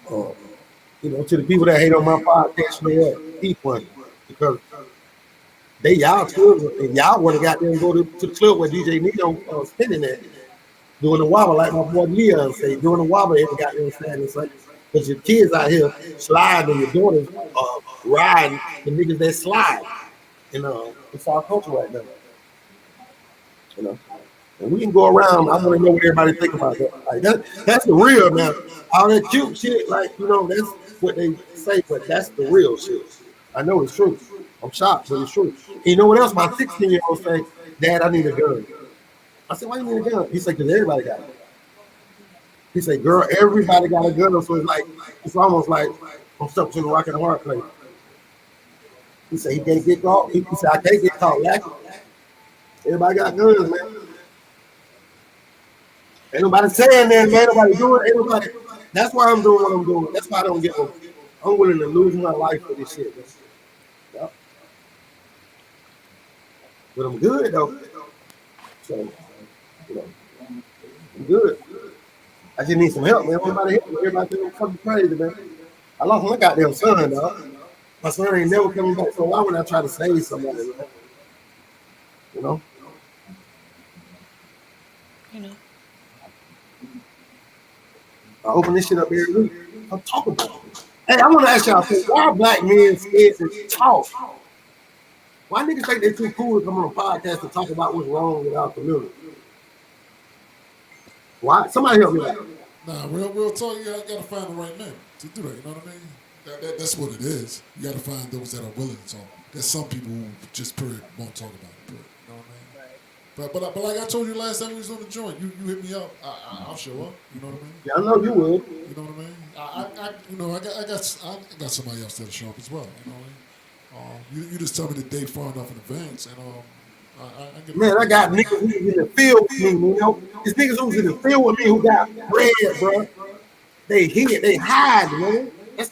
To the people that hate on my podcast, man, keep one because they y'all children and y'all want to goddamn go to the club where DJ Nino spinning at. doing the wobble, like my boy Leon say, doing the wobble every goddamn Saturday. It's like, because your kids out here sliding and your daughters riding the niggas that slide. And it's our culture right now, you know. And we can go around. I want to know what everybody think about that. Like that's the real now. All that cute shit, like that's what they say, but that's the real shit. I know it's true. I'm shocked, but it's true. And you know what else? My 16-year-old say, "Dad, I need a gun." I said, "Why you need a gun?" He said, "Because everybody got one." He said, "Girl, everybody got a gun." So it's like it's almost like I'm stuck between a rock and a hard place. He said he can't get caught. He said I can't get caught lacking. Everybody got guns, man. Ain't nobody saying that, man. Ain't nobody doing. Ain't nobody. That's why I'm doing what I'm doing. That's why I don't get one. I'm willing to lose my life for this shit, man. Yep. But I'm good though. So I'm good. I just need some help, man. Everybody help me. Everybody think I'm fucking crazy, man. I lost my goddamn son, dog. My son ain't never coming back. So why would I try to save somebody, man? You know? You know. I open this shit up every week. I'm talking about it. Hey, I want to ask y'all, why are black men scared to talk? Why niggas think they're too cool to come on a podcast to talk about what's wrong with our community? Why? Somebody help me out. Nah, real talk. You gotta find the right men to do that. You know what I mean? That's what it is. You gotta find those that are willing to talk. There's some people who just period won't talk about it. Period. You know what I mean? But like I told you last time we was on the joint, you hit me up. I'll show up. You know what I mean? Yeah, I know you would. You know what I mean? I got somebody else that'll show up as well. You know what I mean? You just tell me the date far enough in advance, and I get a Man, couple I people. got niggas who's in the field with me, you know. It's niggas who's in the field with me who got bread, bro. They hid, they hide, man. It's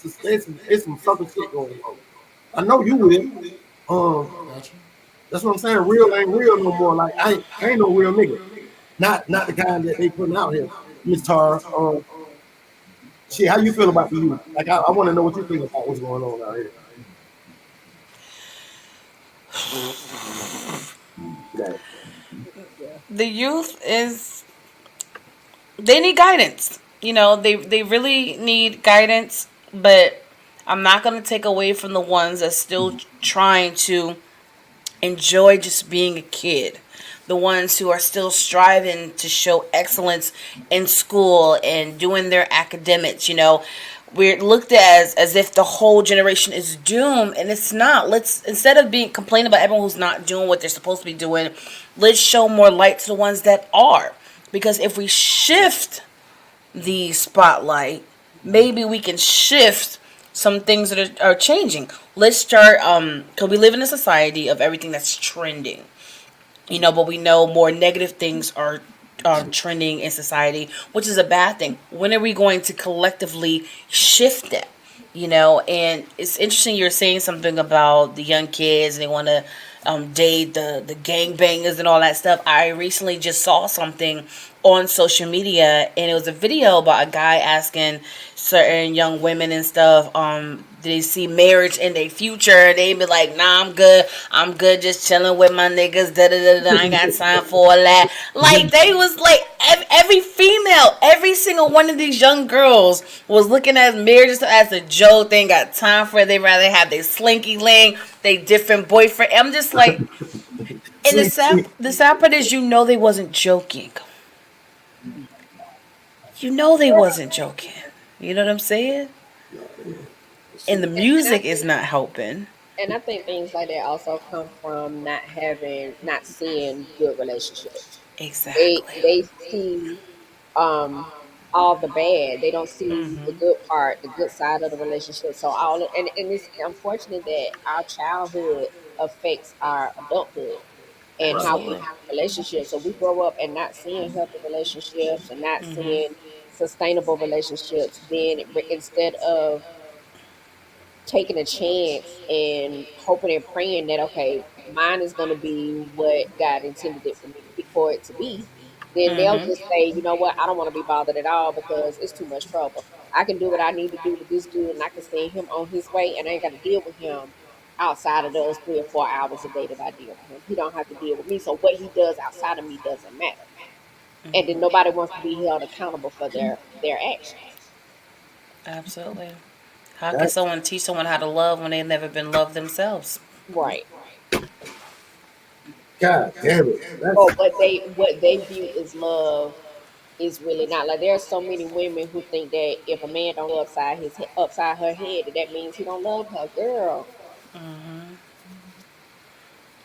some sucker shit going on. I know you will. Got you. That's what I'm saying. Real ain't real no more. Like I ain't no real nigga. Not the kind that they putting out here. Miss Tar, shit, how you feel about the youth? Like I want to know what you think about what's going on out here. Yeah. Yeah. The youth is they need guidance. They really need guidance, but I'm not going to take away from the ones that still trying to enjoy just being a kid. The ones who are still striving to show excellence in school and doing their academics. We're looked at as if the whole generation is doomed, and it's not. Let's, instead of being complaining about everyone who's not doing what they're supposed to be doing, let's show more light to the ones that are. Because if we shift the spotlight, maybe we can shift some things that are changing. Let's start, because we live in a society of everything that's trending, but we know more negative things are trending in society, which is a bad thing. When are we going to collectively shift that? And it's interesting you're saying something about the young kids and they want to date the gangbangers and all that stuff. I recently just saw something on social media, and it was a video about a guy asking certain young women and stuff, they see marriage in their future. They be like, nah, I'm good just chilling with my niggas, da da da da, I ain't got time for all that. Like, they was like, every female, every single one of these young girls was looking at marriage as a joke. They ain't got time for it. They rather have their slinky ling, they different boyfriend. I'm just like, and See, see, the sad part is, they wasn't joking. They wasn't joking. You know what I'm saying? And the See, And I music is think not helping. things like that also come from not seeing good relationships. Exactly. They see um all the bad. They don't see the good part, the good side of the relationship. So and it's unfortunate that our childhood affects our adulthood and right. how we Absolutely. handle relationships. So we grow up and not seeing healthy relationships and not seeing sustainable relationships. Then instead of taking a chance and hoping and praying that okay, mine is going to be what God intended it for it to be, then they'll just say, you know what, I don't want to be bothered at all because it's too much trouble. I can do what I need to do with this dude, and I can send him on his way, and I ain't got to deal with him outside of those 3 or 4 hours a day that I deal with him. He don't have to deal with me. So what he does outside of me doesn't matter. and then nobody wants to be held accountable for their actions. Absolutely. How can That someone teach someone how to love when they've never been loved themselves? Right. God damn it. Or That's what they view as love is really not. Like there are so many women who think that if a man don't go upside her head, that means he don't love her. Girl,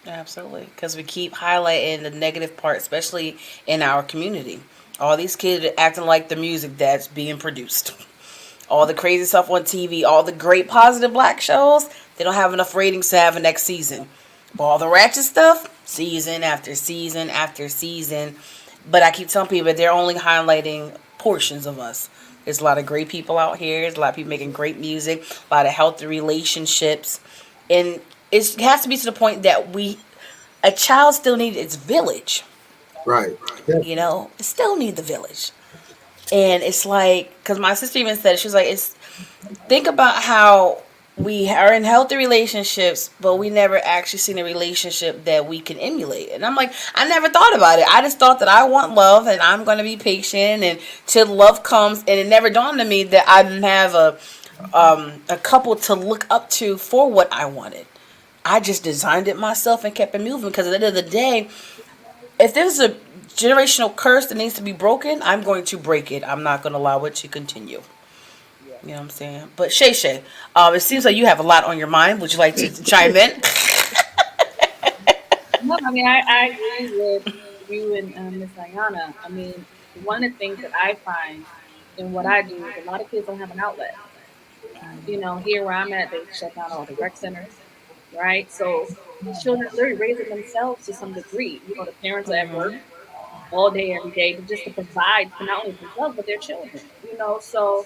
Absolutely, because we keep highlighting the negative part, especially in our community. All these kids are acting like the music that's being produced. All the crazy stuff on TV, all the great positive black shows, they don't have enough ratings to have a next season. But all the ratchet stuff, season after season after season. But I keep telling people they're only highlighting portions of us. There's a lot of great people out here. There's a lot of people making great music, a lot of healthy relationships. And it has to be to the point that a child still needs its village. right. You know, it still need the village. And it's like, because my sister even said, she was like, it's think about how we are in healthy relationships, but we never actually seen a relationship that we can emulate. And I'm like, I never thought about it. I just thought that I want love and I'm going to be patient and till love comes. And it never dawned on me that I didn't have a couple to look up to for what I wanted. I just designed it myself and kept it moving because at the end of the day, if there's a generational curse that needs to be broken, I'm going to break it. I'm not going to allow it to continue. yeah. You know what I'm saying? But Shay Shay, it seems like you have a lot on your mind. Would you like to chime in? No, I mean, I agree with you and Miss Ayana. I mean, one of the things that I find in what I do is a lot of kids don't have an outlet. You know, here where I'm at, they shut down all the rec centers, right? So these children are literally raising themselves to some degree. You know, the parents are at work all day, every day, but just to provide for not only themselves, but their children, you know? So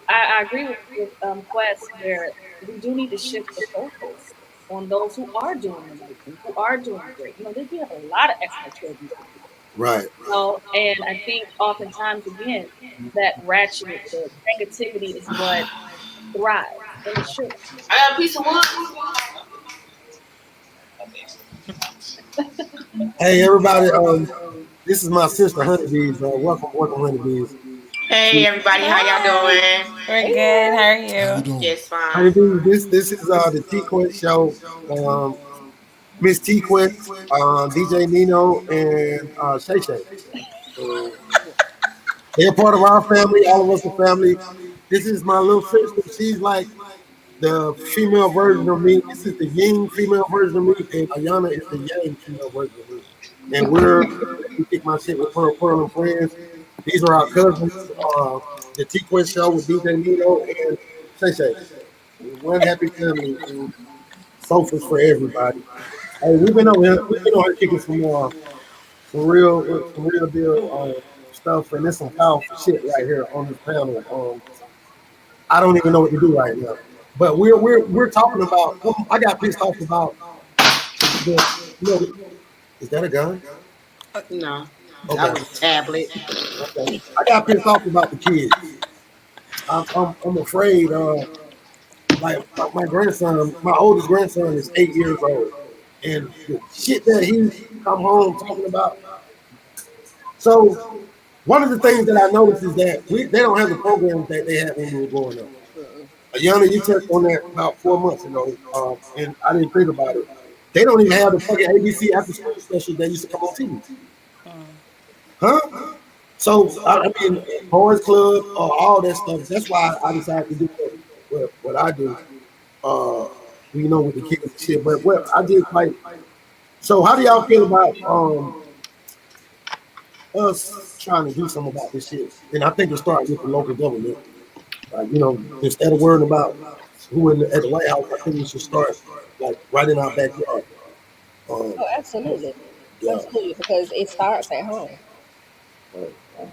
I agree with Quest where we do need to shift the focus on those who are doing the right thing, who are doing great. You know, we have a lot of excellent children out here. Right. You know, and I think oftentimes again that ratchet, the negativity is what thrives, and it should. I got a piece of wood. Hey everybody, this is my sister Honeybees. Welcome Honeybees. Hey She, everybody, how y'all doing? We're Hey, good. How girl. are How you you? doing? Just fine. Honeybees, this is the TQuest show. Um, Miss TQuest, DJ Nino, and Shay Shay. So they're part of our family. All of us are family. This is my little sister. She's like the female version of me. This is the yin female version of me, and Ayana is the yang female version of me. And we kick my shit with Pearl and friends. These are our cousins. The TQuest show with DJ Nino and Shay Shay. One happy family and sofas for everybody. Hey, we've been over here kicking some real deal stuff, and there's some powerful shit right here on this panel. I don't even know what to do right now, but we're talking about. I got pissed off about the. You know, is that a gun? No, that Okay, was a tablet. okay. I got pissed off about the kids. I'm afraid. Like my grandson, my oldest grandson is 8 years old, and the shit that he come home talking about. So one of the things that I noticed is that they don't have the programs that they had when we were growing up. Mm-mm. Yana, you touched on that about 4 months ago, and I didn't think about it. They don't even have the fucking ABC after school special that used to come on TV, huh? So I mean, Boys Club, all that stuff. That's why I decided to do what I do. Uh, with the kids and shit. But what I did like. So how do y'all feel about us trying to do something about this shit? And I think it started with the local government. Instead of worrying about who at the White House, I think we should start like right in our backyard. Um, Oh, absolutely. yeah, Absolutely, because it starts at home. right, right.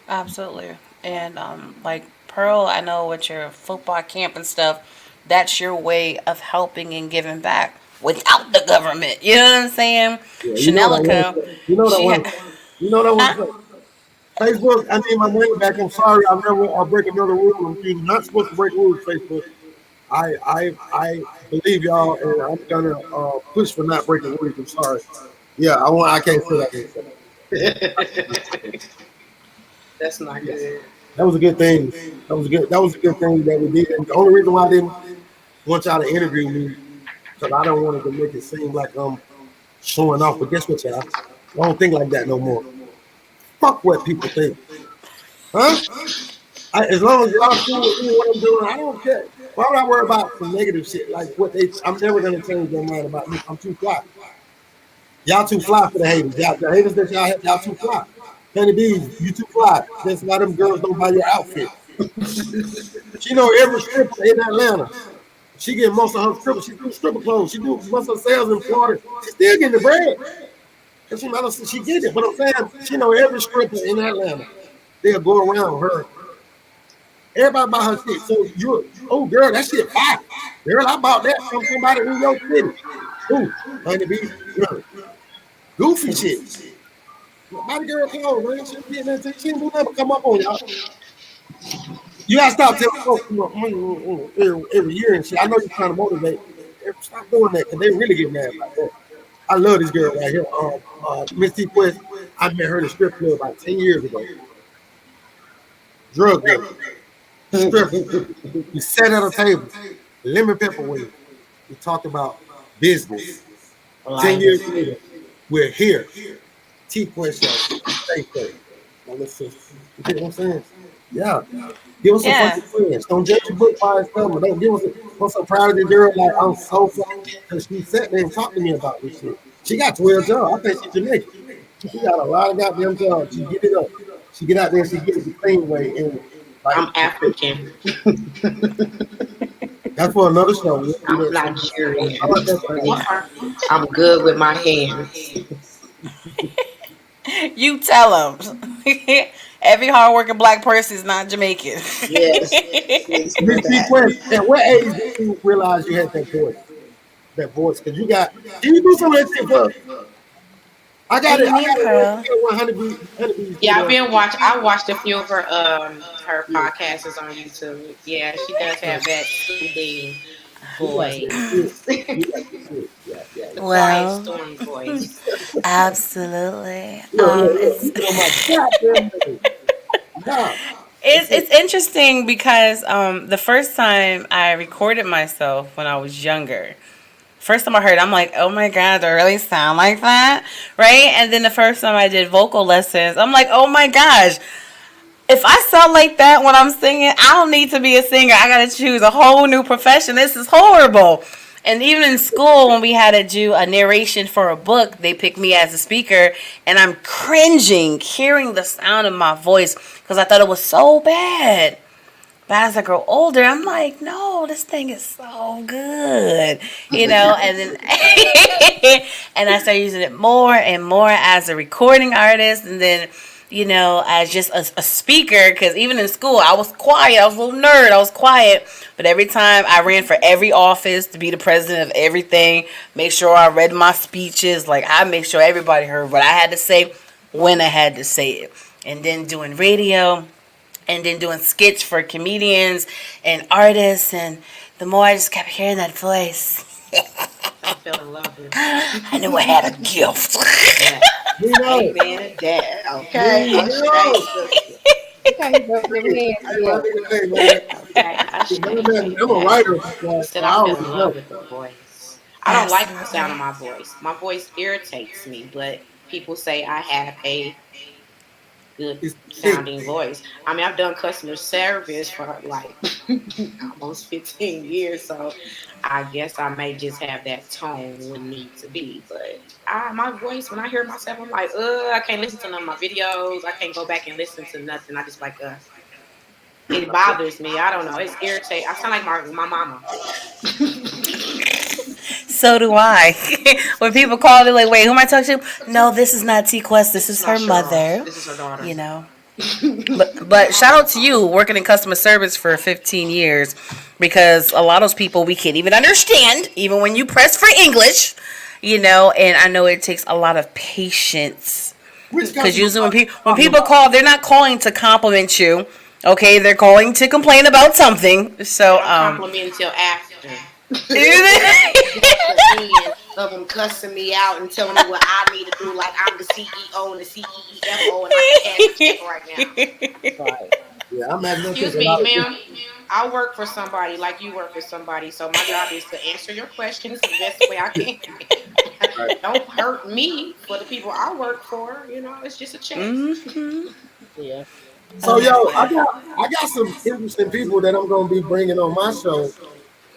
Absolutely. And like Pearl, I know with your football camp and stuff, that's your way of helping and giving back without the government. You know what I'm saying? Yeah, Chanelica, you know that she one, had. you know that one. Huh? Facebook, I need my money back. I'm sorry, I'll break another rule. You're not supposed to break rules, Facebook. I believe y'all, and I'm gonna push for not breaking rules. I'm sorry. Yeah, I want. I can't say that. I can't say That's not that. good. That was a good thing. That was a good. That was a good thing that we did. And the only reason why I didn't want y'all to interview me because I don't want to make it seem like I'm showing off. But guess what, y'all? I don't think like that no more. Fuck what people think, huh? As long as y'all cool with me what I'm doing, I don't care. Why would I worry about some negative shit like what they? I'm never gonna change their mind about me. I'm too fly. Y'all too fly for the haters. Y'all, the haters that y'all have, y'all too fly. Penny B's, you too fly. That's why them girls don't buy your outfit. She know every stripper in Atlanta. She get most of her strippers. She do stripper clothes. She do most of her sales in Florida. She still getting the bread. Cause she get it. But I'm saying she know every stripper in Atlanta. They'll go around her. Everybody buy her shit. So you, oh girl, that shit fire. Girl, I bought that from somebody in your city. Ooh, honey bee, goofy shit. Buy the girl clothes, man. She ain't getting that. She ain't do nothing but come up on y'all. You gotta stop telling folks, every year and shit. I know you're trying to motivate. Stop doing that because they really get mad about that. I love this girl right here. Miss TQuest. I met her in the strip club about 10 years ago. Drug girl, stripper. We sat at a table, lemon pepper wings. We talked about business. 10 Life. years later, we're here. TQuest show. Stay safe. Now let's see. You get what I'm saying? Yeah. Give us some Yeah. fucking friends. Don't judge a book by its cover. Don't give us a, I'm so proud of the girl. Like, I'm so proud because she sat there and talked to me about this shit. She got 12 jobs. I think she's Jamaican. She got a lot of goddamn jobs. She get it up. She get out there and she get it the clean way. And like, I'm African. that's for another show. We'll do I'm that some. I Nigerian. like that So thing. I'm good with my hands. You tell them. Every hardworking black person is not Jamaican. Yes. Please hear Miss that. TQuest, at what age did you realize you had that voice? That voice, because you got. Can you do some of that shit for? I What got do it. you I mean, got it. Right Pearl? here. 100 Yeah, I've video. been watch. I watched a few of her Yeah, podcasts on YouTube. Yeah, she does yeah. have that soothing You got some shit. voice, You got some shit. Yeah, yeah, the yeah. quiet Well, storm voice. absolutely. Look. You get on my goddamn nerves. Nah. That's it. It's interesting because the first time I recorded myself when I was younger, first time I heard it, I'm like, oh my God, do I really sound like that? Right? And then the first time I did vocal lessons, I'm like, oh my gosh, if I sound like that when I'm singing, I don't need to be a singer. I got to choose a whole new profession. This is horrible. And even in school, when we had to do a narration for a book, they picked me as a speaker, and I'm cringing hearing the sound of my voice because I thought it was so bad. But as I grow older, I'm like, no, this thing is so good, and then and I started using it more and more as a recording artist, and then as just a speaker. Because even in school, I was quiet. I was a little nerd. I was quiet, but every time I ran for every office to be the president of everything, make sure I read my speeches. Like I make sure everybody heard what I had to say when I had to say it, and then doing radio and then doing skits for comedians and artists, and the more I just kept hearing that voice, I fell in love with I knew I had a gift. that. We know. Amen. That. Okay. We Usher, know. sister. Look how he rubbing them hands Hey, my together. nigga, hey, man. Okay. Man, Usher. I'm a That. writer, I so said I I fell already in love know. with the voice. I don't like the sound of Absolutely. my voice. My voice irritates me, but people say I have a good It's thick. sounding voice. I mean, I've done customer service for like almost 15 years, so I guess I may just have that tone when need to be. But my voice, when I hear myself, I'm like, I can't listen to none of my videos. I can't go back and listen to nothing. I just like, it bothers me. I don't know. It's irritating. I sound like my mama. So do I. When people call, they're like, "Wait, who am I talking to?" No, this is not TQuest. This This is is not her Cheryl. mother. This is her You daughter. know. But shout out to you working in customer service for 15 years, because a lot of those people we can't even understand, even when you press for English. And I know it takes a lot of patience. Which Because customer usually when talking people about? call, they're not calling to compliment you. Okay, they're calling to complain about something. They So don't compliment until after. yeah, That's the end of them cussing me out and telling me what I need to do, like I'm the CEO and the CEEFO and I can cash a check right now. Right. Yeah, I imagine that take Excuse a me, lot of ma'am. I work for somebody like you work for somebody, so my job is to answer your questions the best way I can. right. Don't hurt me for the people I work for. You know, it's just a check. Mm-hmm. Yeah. So yo, I got some interesting people that I'm gonna be bringing on my show,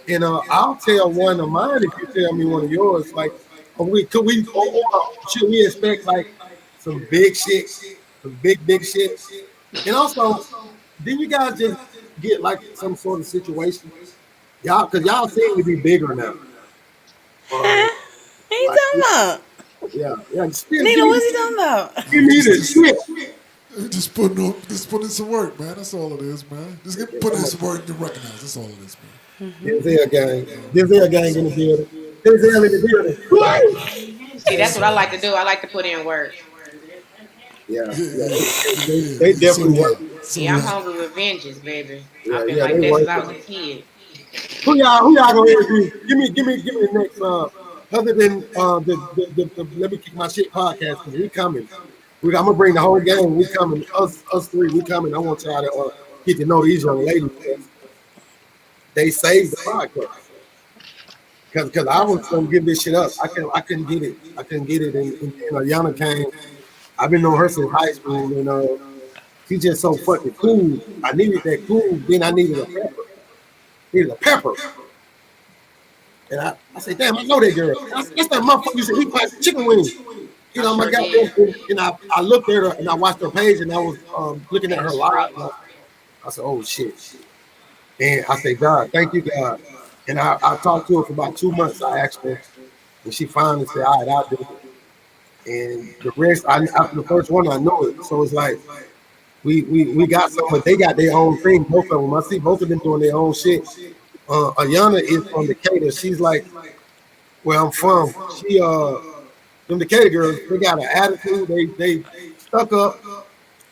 and I'll tell one of mine if you tell me one of yours. Like, or should we expect like some big shit, some big shit, and also, didn't you guys just get like some sort of situation? Y'all, because y'all seem to be bigger now. Um, What you like, talking about? yeah, yeah. Still, Nina, what's he talking about? give Man, me the shit. just putting on, just putting in some work, man. That's all it is, man. Just get putting in some work and get recognized. That's all it is, man. Denzel gang, Denzel gang in the building. Denzel in the building. Woo! See, that's Yes, what I like to do. I like to put in work. Yeah, yeah, yeah, yeah, yeah, yeah, they yeah. So definitely do work. I. So Yeah, do I'm I. hungry with vengeance, baby. Yeah, I've been yeah, like they that since work. I was a kid. Who y'all gonna interview? Give me the next. Other than let me kick my shit podcast because we coming. I'm gonna bring the whole gang. We coming. Us three. We coming. I want y'all to get to know these young ladies because they saved the podcast. Because I was gonna give this shit up. I couldn't get it. I couldn't get it. And Ayana came. I've been knowing her since high school, and she's just so fucking cool. I needed that cool. Then I needed a pepper. Needed a pepper. And I said, damn, I know that girl. That's that motherfucker used to eat my chicken wings. I My sure goddamn did. thing. And I looked at her and I watched her page and I was looking at her Page live. three. And I said, oh shit. And I said, God, thank you, God. And I talked to her for about 2 months. I asked her, and she finally said, all right, I'll do it. And the rest, after the first one, I know it. So it's like we got some, but they got their own thing. Both of them, I see both of them doing their own shit. Ayana is from Decatur. She's like where I'm from. Them Decatur girls, they got an attitude. They stuck up,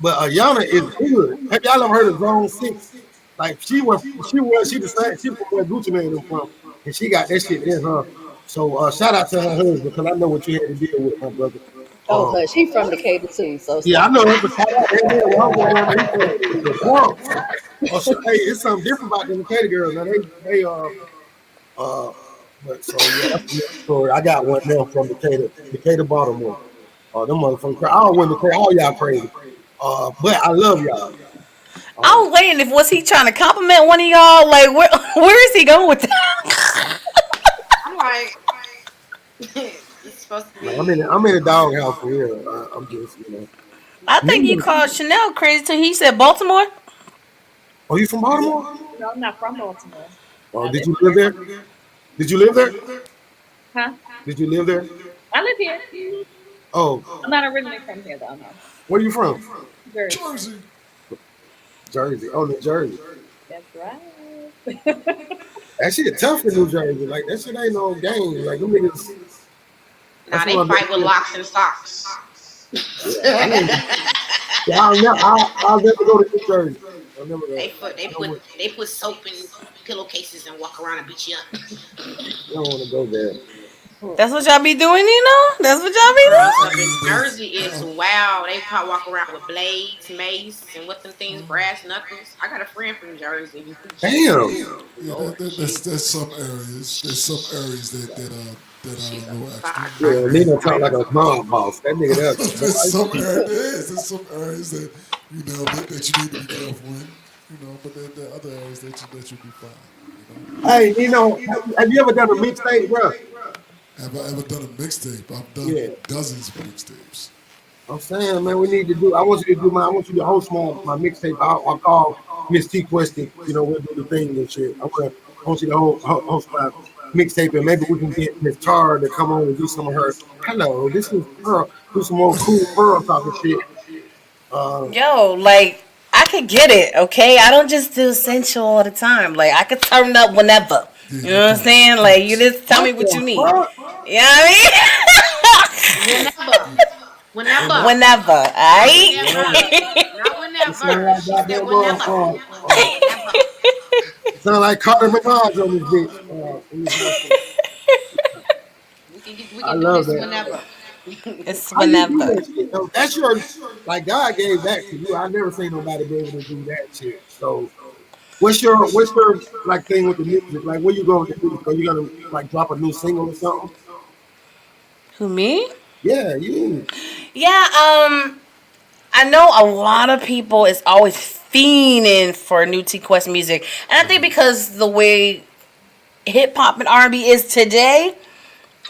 but Ayana is good. Have y'all ever heard of Zone Six? Like she the same. She from where Gucci Mane them from, and she got that shit in her. So shout out to her husband because I know what you had to deal with, my brother. Oh, Um, hush. He from Decatur too, so yeah, I stop know it. her, but shout out to him. Well, homeboy down there, he from the Bronx. Oh, so, hey, it's something different about them Decatur girls. Now they uh, but so yeah, that's another story. I got one now from Decatur, Baltimore. Them motherfuckers. All women crazy. All y'all crazy. But I love y'all. I Um, was waiting if was he trying to compliment one of y'all? Like where where is he going with that? I'm like, it's supposed to like, I'm in a doghouse for real. I'm just I think you Nina, called Chanel crazy too. He said Baltimore. are you from Baltimore? No, I'm not from Baltimore. Oh, I did live you live here. there? Did you live there? Huh? Did you live there? I live here. Oh, I'm not originally from here though. No, where you from? Jersey. Jersey. Jersey. Oh, New Jersey. That's right. That shit tough in New Jersey. Like that shit ain't no game. Like them niggas. nah. That's They what fight with I'm. locks and socks. Yeah, I ain't. Yeah, I'll never go to New Jersey. I'll never go. They put they I don't put want. they put soap in pillowcases and walk around and beat you up. I don't want to go there. That's what y'all be doing, you know? That's what y'all Them be girls I up in mean, there's, Jersey is wow. They probably walk around with blades, mace, and what them things, brass knuckles. I got a friend from Jersey. Damn. yeah, Lord, there's some areas. There's some areas that are she's a a little extra. firecracker. Yeah, Nino talk like a mob boss. That nigga there. There's some Boy, areas. There's some areas that that you need to be careful in. But there are other areas that you'll be fine. hey, Nino, have you ever done a mixtape, bro? Have I ever done a mixtape? I've done Yeah. dozens of mixtapes. I'm saying, man, we need to do. I want you to do I want you to host my mixtape. I'll call Miss TQuest. We'll do the thing and shit. I want you to host my mixtape, and maybe we can get Miss Tar to come on and do some of her. Hello, this is Pearl. Do some more cool Pearl talking shit. Uh, Yo, like I could get it, okay? I don't just do sensual all the time. Like I could turn up whenever. Yeah, You no know what I'm facts, saying? Like you facts. just tell what me what you the need. fuck? You know what Whenever, I mean? whenever, Whenever, whenever, alright? not It sound whenever. like She said goddamn whenever, whenever. it sound like Carter Minaj on this bitch. In this motherfucker. We I can do love this that. whenever. It's How you do whenever. that shit though? That's your like God gave that to you. I never seen nobody be able to do that shit. So what's your like thing with the music? Like where you going with the music? Are you gonna like drop a new single or something? Who, me? Yeah, you. Yeah, I know a lot of people is always fiending for new TQuest music. And I think because the way hip hop and R&B is today,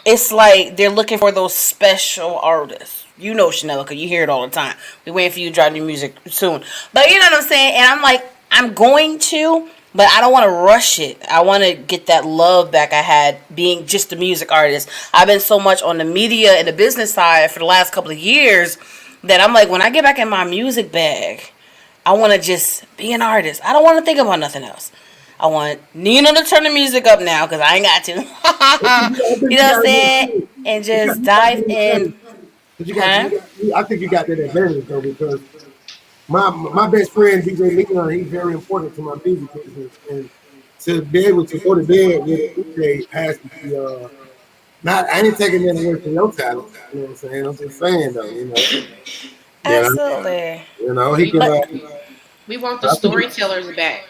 it's like they're looking for those special artists. You know, Chanel, because you hear it all the time. We waiting for you to drop new music soon. But you know what I'm saying? And I'm like, I'm going to, but I don't want to rush it. I want to get that love back I had being just a music artist. I've been so much on the media and the business side for the last couple of years that I'm like, when I get back in my music bag, I want to just be an artist. I don't want to think about nothing else. I want Nina to turn the music up now because I ain't got to. I think You you know what I'm got enough saying? too. And You got just you got dive that in. advantage. But Huh? I think you got that advantage though because my best friend DJ Leon, he's very important to my music business, and to be able to go to bed with a DJ has to be not. I ain't taking that away from your talent. You know what I'm saying? I'm just saying though. Yeah, Absolutely. he we can. But we want the I think storytellers back.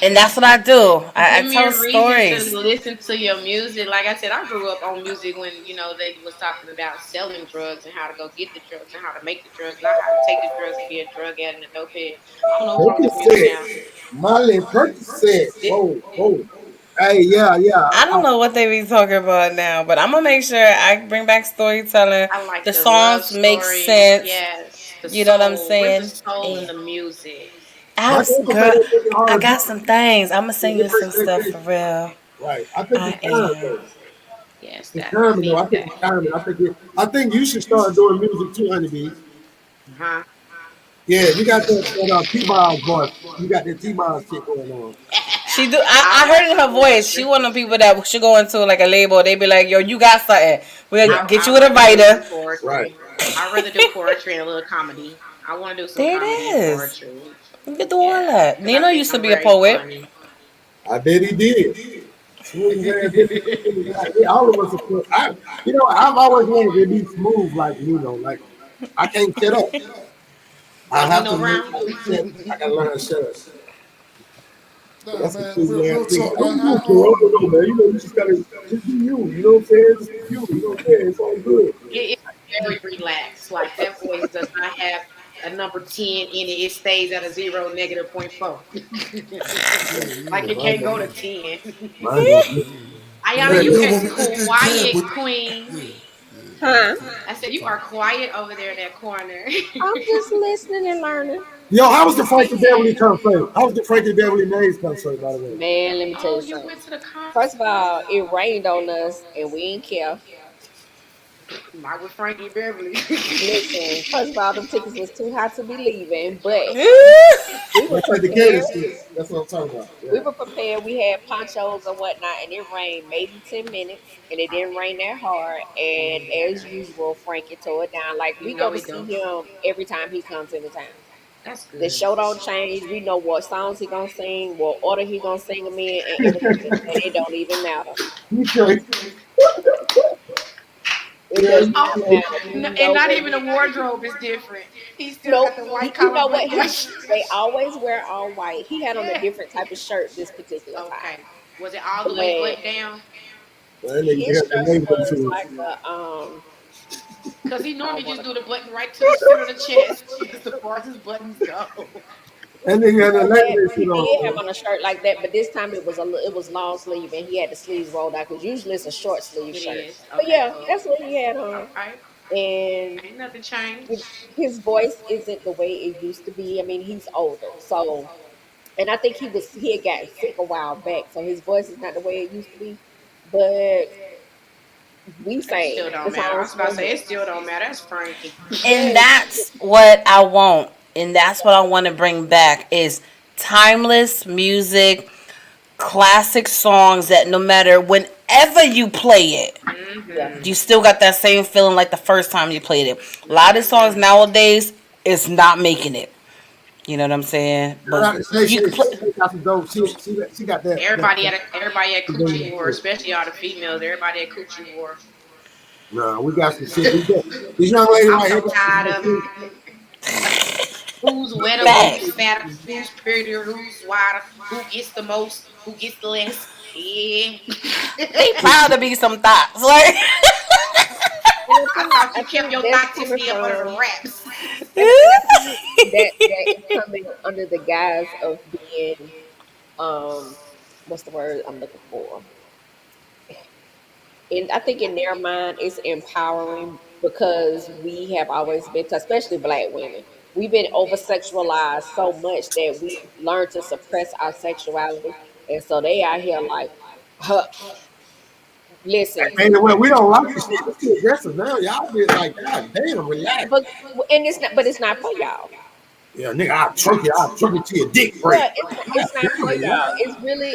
and that's what I do. I Give me tell a reason to stories. listen to your music. Like I said, I grew up on music when they was talking about selling drugs and how to go get the drugs and how to make the drugs, not how to take the drugs and be a drug addict and a dope head. I don't know what's wrong with this music Percocet, now. Molly Percocet. Thi- Whoa, whoa. Hey, yeah, yeah. I don't know what they be talking about now, but I'm gonna make sure I bring back storytelling. I like The the love songs make stories. sense. Yes, the You know what I'm soul. Where's the saying? soul in And the music? My abs, grandpa played girl, that fucking I R&B. got some things. I'm gonna send you some stuff Right. for real. I think I it's time am. though. Yes, It's that time though. I think feedback. it's time, and I think you should start doing music too, honeybees. Huh? Yeah, you got that T-Boz voice. You got that T-Boz shit going on. She do. I'll I write heard in some her voice. She poetry. one of the people that should go into like a label. They be like, "Yo, you got something. We'll Yeah, get you I'd with a rather do some writer." right. poetry. I'd rather do poetry and a little comedy. I want to do some There it comedy and is. poetry. You can do all Yeah, that. because I Nino think used to I'm be a very poet. funny. I bet he did. Smooth ass nigga. All of us are cool. I've always wanted to be smooth like Like I can't shut up. I Like have to Nino learn Brown. how to shut. I gotta learn how to shut up. But Nah, that's a man, cool real ass thing. talk. I don't know, bro. I don't know, man. You just gotta just be you. You know what I'm saying? Just be you. You know what I'm saying? It's all good. It's very relaxed. Like that voice does not have a number 10 in it. It stays at a zero, negative point 0.4. Yeah, Like yeah, it Mine can't go don't. to 10. Mine don't. yeah. Ayana, But you yo, as woman, it can, quiet but queen. yeah, yeah, Huh? I said you are quiet over there in that corner. I'm just listening and learning. Yo, how was the Just be Frankie Beverly quiet. concert? How was the Frankie Beverly Mays concert, by the way? Man, let me tell Oh, you you something. went to the First of concert? all, it rained on us and we didn't care. Not with Frankie Beverly. Listen, first of all, them tickets was too hot to be leaving, but we were That's like the Gator prepared. shit. That's what I'm talking about. We Yeah. were prepared. We had ponchos and whatnot, and it rained maybe 10 minutes, and it didn't rain that hard. And as usual, Frankie tore it down. Like You we go know to we see do. him every time he comes into town. That's The good. show don't change. We know what songs he gonna sing, what order he gonna sing them in, and everything. And it don't even matter. He crazy. It Yeah, does he not Oh, crazy. matter. We and know not what even the wardrobe is different. He still nope. got the white You collar know what? button. They always wear all white. He had on a Yeah. different type of shirt this particular time, Okay. Was it all the way but buttoned down? That nigga his got the shirt name was to it. like a Because he I normally don't just want do the button right to the center of the chest as far as his buttons go. That nigga had that that, Labor but Day he shit on, did have bro. on a shirt like that. But this time it was long sleeve and he had the sleeves rolled out because usually it's a short sleeve It shirt. is. But Okay, yeah, cool. that's what he had on, Okay. and Ain't nothing it, changed. his voice isn't the way it used to be. I mean, he's older, so and I think he had gotten sick a while back, so his voice is not the way it used to be. But we It still sang the don't matter. I was songs about to for say it him. still don't matter. That's Frankie. And Yes, that's what I want. And that's what I want to bring back is timeless music, classic songs that no matter whenever you play it, yeah. you Mm-hmm. still got that same feeling like the first time you played it. A lot of songs Mm-hmm. nowadays is not making it. You know what I'm saying? Shout But out to Shay you Shay. can Shay play. Shay got some dope shit. She got that Everybody at Coochie War, shit. especially all the females. Everybody at Coochie War. Nah, we got some shit. We got this young lady I'm right here so got some tired good of shit. it. Who's wetter, who's Facts. fatter, who's prettier, who's wider, who gets the most, who gets the less. Yeah. They proud to be some thoughts. Like And I thought I you kept think your that's thoughts coming still under the from, wraps. and I think that is coming under the guise of being um what's the word I'm looking for? And I think in their mind it's empowering because we have always been, especially black women, we've been over sexualized so much that we've learned to suppress our sexuality, and so they out here like, huh, listen, And well, we don't like the shit. It's too aggressive now. Y'all be like, God damn, relax. but and it's not, but it's not for y'all. Yeah, nigga, I'll truck it to your dick break. Yeah, God it's not damn, for relax. y'all. It's really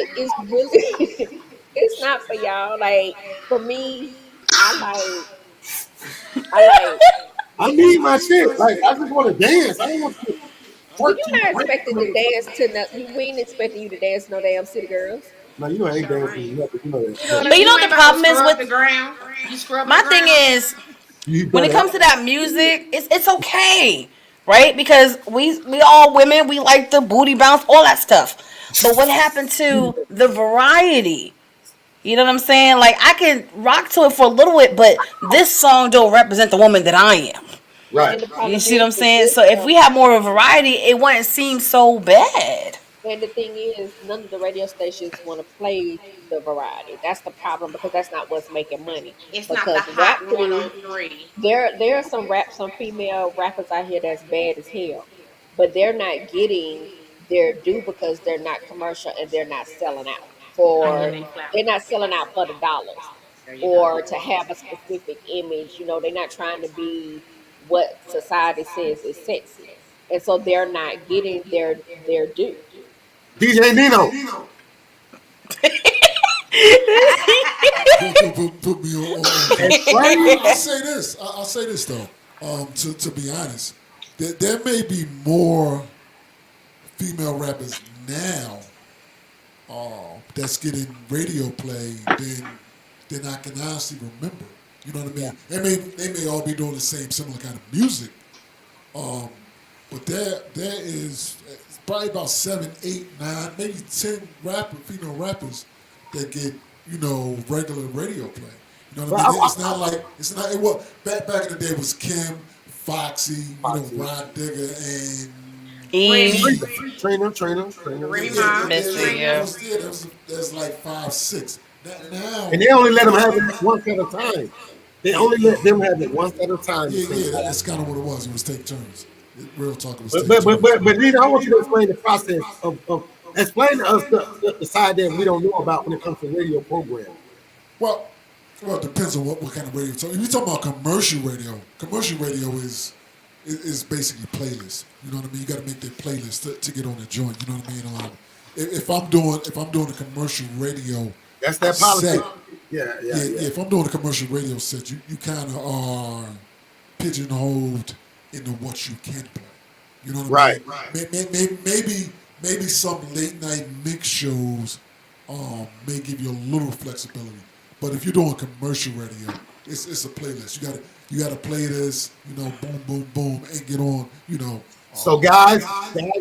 it's not for y'all. Like for me, I like I like I need my shit. Like, I just want to dance. I don't want to well, twerk to you're your not break. expected to dance to no, we ain't expecting you to dance to no damn city girls. No, you know, I ain't Sure dancing ain't. with nothing. You know that. You know But what I but mean? you know You what ain't the about to problem is scrub with the ground. You scrubbing the my thing ground? is you when it better comes have to that music, it's okay, right? Because we all women, we like the booty bounce, all that stuff. But what happened to the variety? You know what I'm saying? Like I can rock to it for a little bit, but this song don't represent the woman that I am. right. And the You problem see what is I'm with saying? this So if stuff, we have more of a variety, it wouldn't seem so bad. and the thing is, none of the radio stations want to play the variety. That's the problem because that's not what's making money. It's not the Because rap hot crews, 103. there are some female rappers out here that's bad as hell, but they're not getting their due because they're not commercial and they're not selling out Oh yeah, for they flap. they're not selling out for the dollars There you go. or to have a specific image. You know, they're not trying to be what society says is sexy, and so they're not getting their due. DJ Nino. Put me on game. Explain. I'll say this. I'll say this though. To be honest, there may be more female rappers now that's getting radio play than I can honestly remember. You know what I Yeah. mean? They may all be doing the same similar kind of music, um, but there is probably about 7, 8, 9, maybe 10 female rappers that get regular radio play. You know what I Well, mean? It's not like it's not. It was back in the day. It was Kim, Foxy, Foxy. Rod Digger, and Eve, Remy, Eve. Trainer. Yeah, Remy yeah, Ma, Missy, Trina. yeah. there's like 5, 6. And Now, they only let them have it once at a time. They yeah, only let them have it once at a time. It yeah, seems yeah. like. Yeah. That's kind of what it was. It was take turns. Real talk. It was But take but but turns. but, but Nina, I want you to explain the process of explain to us the side that we don't know about when it comes to radio programming. Well, well, it depends on what kind of radio. So if you're talking about commercial radio is basically playlists. You know what I mean? You got to make that playlist to get on the joint. You know what I mean? If I'm doing a commercial radio That's that politics. set, Yeah, yeah, yeah, yeah. yeah. If I'm doing a commercial radio set, you kind of are pigeonholed into what you can play. You know what I Right. mean? Maybe some late night mix shows may give you a little flexibility. But if you're doing commercial radio, it's a playlist. You gotta play this, boom, boom, boom, and get on, So guys,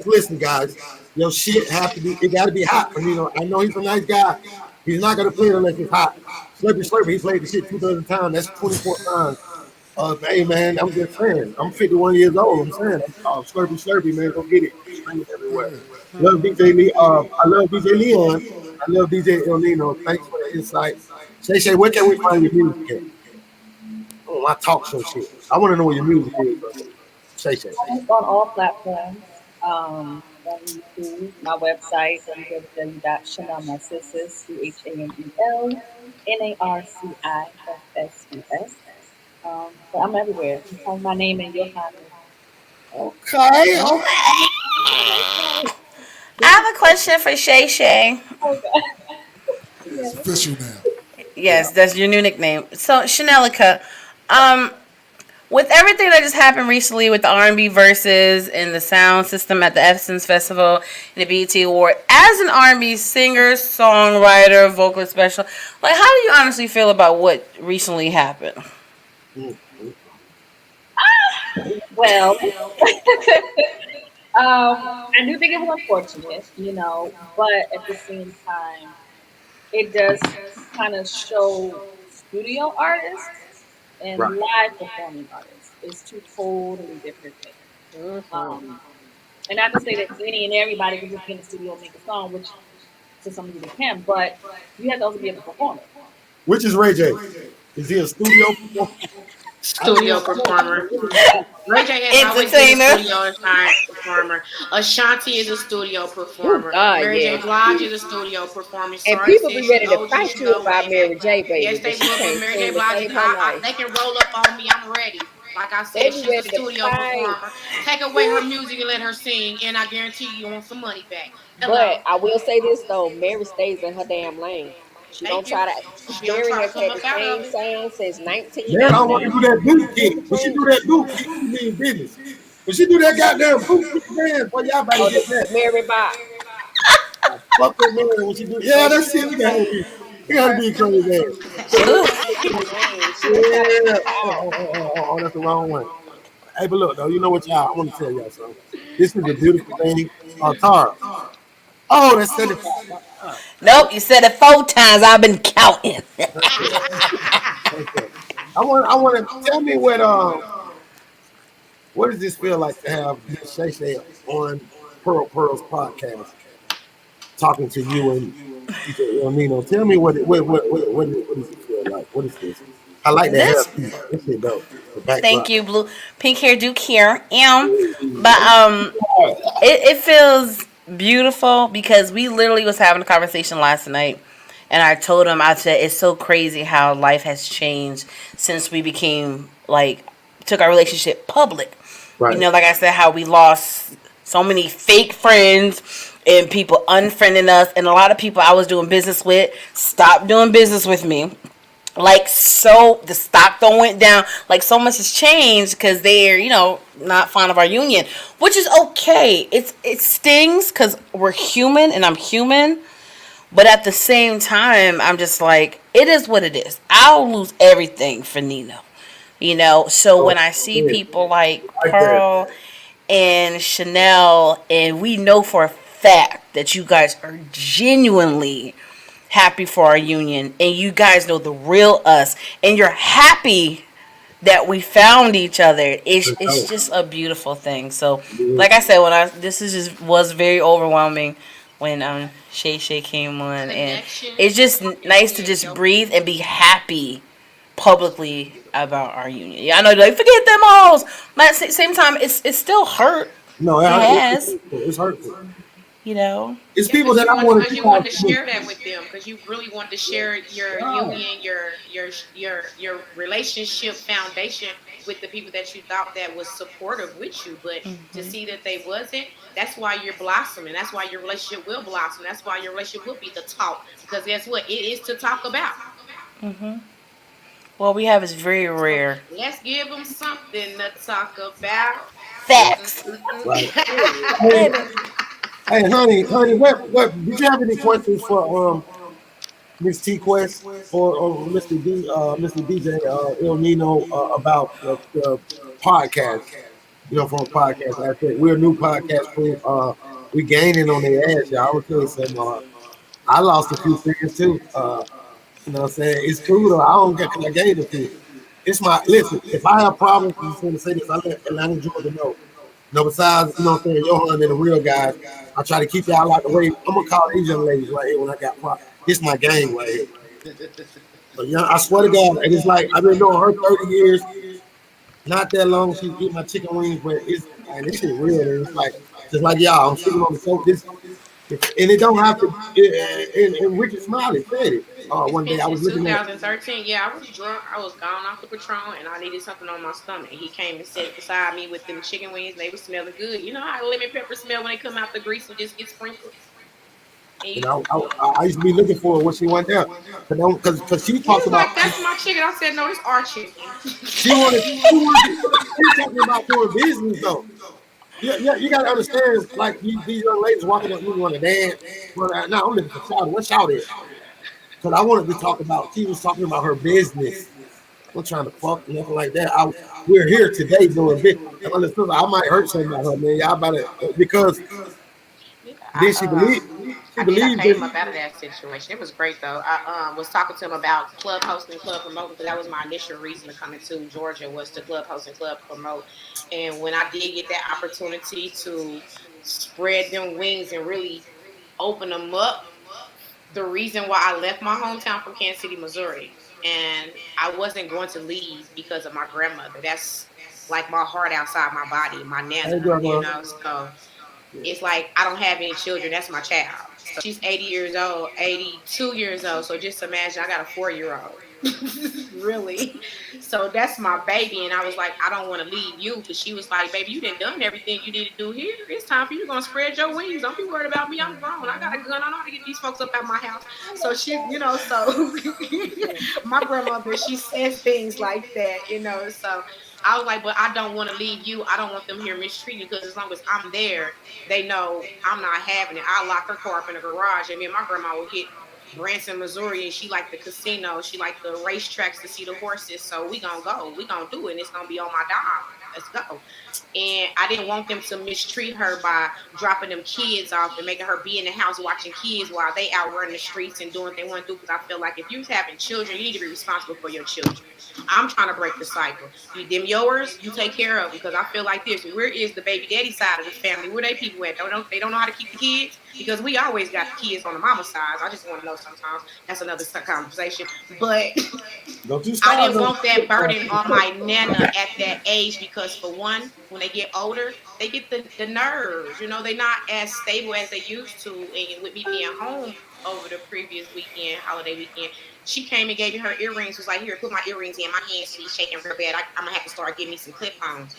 listen, guys. Your shit have to be. It got to be hot for Nino. I know he's a nice guy. He's not gonna play it unless it's hot. Slurpy. He played the shit 2,000 times. That's 24 times. Hey man, I'm just saying. I'm 51 years old. I'm saying, Slurpy, man, go get it. Stream it everywhere. Love DJ Lee. I love DJ Leon. I love DJ El Nino. Thanks for the insight. Shay, where can we find your music at? Oh, my talk show shit. I want to know what your music is, bro. Shay. It's on all platforms. On YouTube, my website, www.chanelnarcissus, ChanelNarcissus. But I'm everywhere. You type my name and you'll find me. Okay. I have a question for Shay Shay. Oh, God. it's Yes. official now. Yes, that's your new nickname. So Chanelica, um, with everything that just happened recently with the R&B verses and the sound system at the Essence Festival and the BET Award, as an R&B singer, songwriter, vocal special, like how do you honestly feel about what recently happened? Mm, mm. Well, I do think it was unfortunate, you know, but at the same time, it does kind of show studio artists and Right. live performing artists is two totally different things. Mm-hmm. Um, and not to say that any and everybody can just get in the studio and make a song, which to some degree they can, but you have to also be able to perform it. Which is Ray J? Is he a studio performer? I don't Studio know. performer. Ray J has always been a Entertainer. studio performer. Ashanti is a studio Oh performer. God, Mary J. yes. Blige is a studio performer. And Sorry, people be sis, you ready to OG fight should you know about Ray J. Mary J, baby, Yes, but they she would, but can't Mary J. sing to Blige is save not. her life. They can roll up on me. I'm ready. Like I They said, be she's a ready to studio fight. performer. Take away her music and let her sing, and I guarantee you want some money back. But Hello. I will say this though, Mary stays in her damn lane. She don't Thank you. try to. She don't Mary try to has come had up the out same of it. sound since Man, I don't want 1989. to do that She boot kick. didn't When she change do it. that boot kick, she mean business. When she do that goddamn boot kick, man, boy, y'all better Oh, get the that. Mary Bot. Fuck that man when she do. Yeah, But that's it. We gotta her be crazy man. she stays in her lane. She don't try to Yeah. step out. That's the wrong one. Hey, but look though, you know what, y'all? I want to tell y'all something. This is a beautiful thing. Tara. Oh, that's 75. Nope, you said it 4 times. I've been counting. Okay. Okay. I want to tell me what does this feel like to have Miss Shay Shay on Pearl's podcast talking to you and DJ El Nino? Tell me what does it feel like? What is this? I like that hair This piece. This shit dope. The Thank backdrop. you, Blue. Pink hair, Duke hair. But Oh, it feels beautiful because we literally was having a conversation last night, and I told him, I said it's so crazy how life has changed since we became like took our relationship public. You right. know, like I said, how we lost so many fake friends and people unfriending us, and a lot of people I was doing business with stopped doing business with me. Like, so the stock don't went down, like so much has changed because they're, not fond of our union, which is okay. It stings because we're human and I'm human, but at the same time I'm just like, it is what it is. I'll lose everything for Nino, so Oh, when I see yeah. people like Right there. Pearl and Chanel, and we know for a fact that you guys are genuinely happy for our union, and you guys know the real us, and you're happy that we found each other. It's Oh, just a beautiful thing. So, yeah. like I said, when I this is just was very overwhelming when Shay Shay came on, and Connection it's just is nice to being just dope. breathe and be happy publicly about our union. Yeah, I know, like, forget them alls, but at the same time, it's still hurt. No, It it's has, hurtful. It's hurtful. you know. It's Yeah, people that I want because to you try wanted to to share that with them, because you really wanted to share your God. union, your relationship foundation with the people that you thought that was supportive with you. But to see that they wasn't, that's why you're blossoming. That's why your relationship will blossom. That's why your relationship will be the talk. Because guess what? It is to talk about. What we have is very So rare. let's give them something to talk about. Facts. Right. Period. Hey, Baby. hey, honey, what did you have any questions for Miss TQuest or Mr. DJ El Nino about the podcast? From a podcast. Like I said, we're a new podcast crew. We gaining on their ass, y'all. I will tell you some. I lost a few friends too. What I'm saying? It's cool though. I don't get because I gained a few. It's my listen. If I have problems, I just want to say this. I let Atlanta Georgia know. Besides, what I'm saying, Johan and the real guys, I try to keep y'all out the way. I'm gonna call these young ladies right here when I got problems. This my gang right here. So yeah, I swear to God, and it's like I've been knowing her 30 years. Not that long. She eat my chicken wings, but it's man, this shit real. And it's like just like y'all. I'm sleeping on the sofa. And it don't have to. And Richard Smiley said it. It's One been day I was since looking at. 2013. Yeah, I was drunk. I was gone off the Patron, and I needed something on my stomach. And he came and sat beside me with them chicken wings. And they were smelling good. You know how lemon pepper smell when they come out the grease and just get sprinkled. And And you, I used to be looking for her when she went there, because she he talked was about like, "That's my chicken." I said, "No, it's our chicken." she talking about doing business though. Yeah, yeah, you gotta understand. Like these young ladies walking up, you want to dance. Now I'm looking for shout. What shout is? Because I wanted to talk about. She was talking about her business. I'm trying to fuck nothing like that. We're here today doing big. I might hurt something about her, man. Y'all about it because Yeah, then she I believed came in. up out of that situation. It was great though. I was talking to him about club hosting, club promoting because that was my initial reason to come into Georgia was to club host and club promote. And when I did get that opportunity to spread them wings and really open them up, the reason why I left my hometown from Kansas City, Missouri, and I wasn't going to leave because of my grandmother. That's like my heart outside my body, my Hey, nana, you grandma. know. So it's like I don't have any children. That's my child. So she's 80 years old, 82 years old. So just imagine I got a 4 year old. Really? So that's my baby. And I was like, I don't want to leave you because she was like, baby, you done everything you need to do here. It's time for you to go and spread your wings. Don't be worried about me. I'm grown. I got a gun. I know how to get these folks up out my house. So she, so my grandmother, she says things like that, So I was like, but I don't want to leave you. I don't want them here mistreating you because as long as I'm there, they know I'm not having it. I lock her car up in the garage, and me and my grandma will hit Branson, Missouri, and she liked the casino. She liked the racetracks to see the horses. So we gonna go. We gonna do it. And it's gonna be on my dime. Let's go. And I didn't want them to mistreat her by dropping them kids off and making her be in the house watching kids while they out running the streets and doing what they want to do. Because I feel like if you're having children, you need to be responsible for your children. I'm trying to break the cycle. You them yours, you take care of them. Because I feel like this. Where is the baby daddy side of the family? Where they people at? They don't know how to keep the kids because we always got the kids on the mama side. I just want to know sometimes. That's another conversation. But Don't you I start didn't no want that shit, burden on my nana at that age because for one, when they get older, they get the nerves. They're not as stable as they used to. And with me being home over the previous weekend, holiday weekend, she came and gave me her earrings. Was like, here, put my earrings in. My hands be shaking real bad. I'm gonna have to start getting me some clip-ons.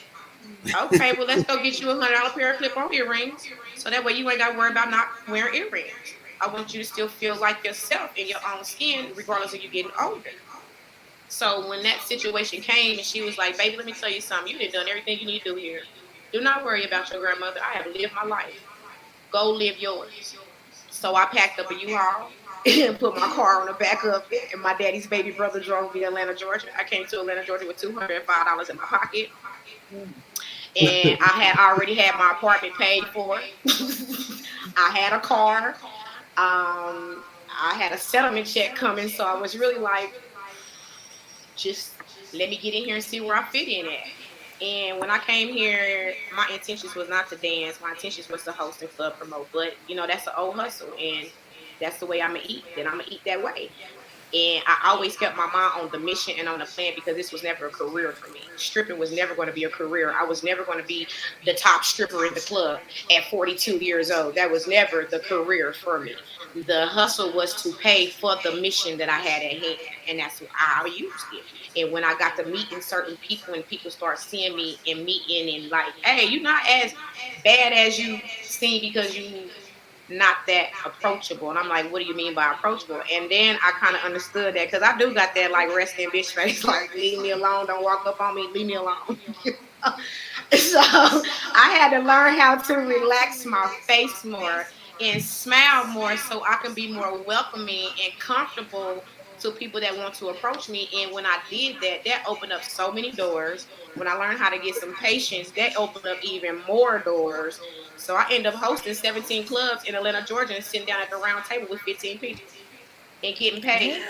Okay, well let's go get you $100 pair of clip-on earrings, so that way you ain't got to worry about not wearing earrings. I want you to still feel like yourself in your own skin, regardless of you getting older. So when that situation came and she was like, baby, let me tell you something. You done everything you need to do here. Do not worry about your grandmother. I have lived my life. Go live yours. So I packed up a U-Haul and put my car on the back of it. And my daddy's baby brother drove me to Atlanta, Georgia. I came to Atlanta, Georgia with $205 in my pocket. And I had already had my apartment paid for. I had a car. I had a settlement check coming. So I was really like, just let me get in here and see where I fit in at. And when I came here, my intentions was not to dance. My intentions was to host and club promote. But that's an old hustle, and that's the way I'm gonna eat. Then I'm gonna eat that way. And I always kept my mind on the mission and on the plan because this was never a career for me. Stripping was never going to be a career. I was never going to be the top stripper in the club at 42 years old. That was never the career for me. The hustle was to pay for the mission that I had at hand. And that's how I used it. And when I got to meeting certain people and people start seeing me and meeting and like, hey, you're not as bad as you seem because you not that approachable. And I'm like, what do you mean by approachable? And then I kind of understood that because I do got that like resting bitch face, like leave me alone, don't walk up on me, leave me alone. So I had to learn how to relax my face more and smile more so I can be more welcoming and comfortable to people that want to approach me. And when I did that, that opened up so many doors. When I learned how to get some patience, that opened up even more doors. So I ended up hosting 17 clubs in Atlanta, Georgia, and sitting down at the round table with 15 people and getting paid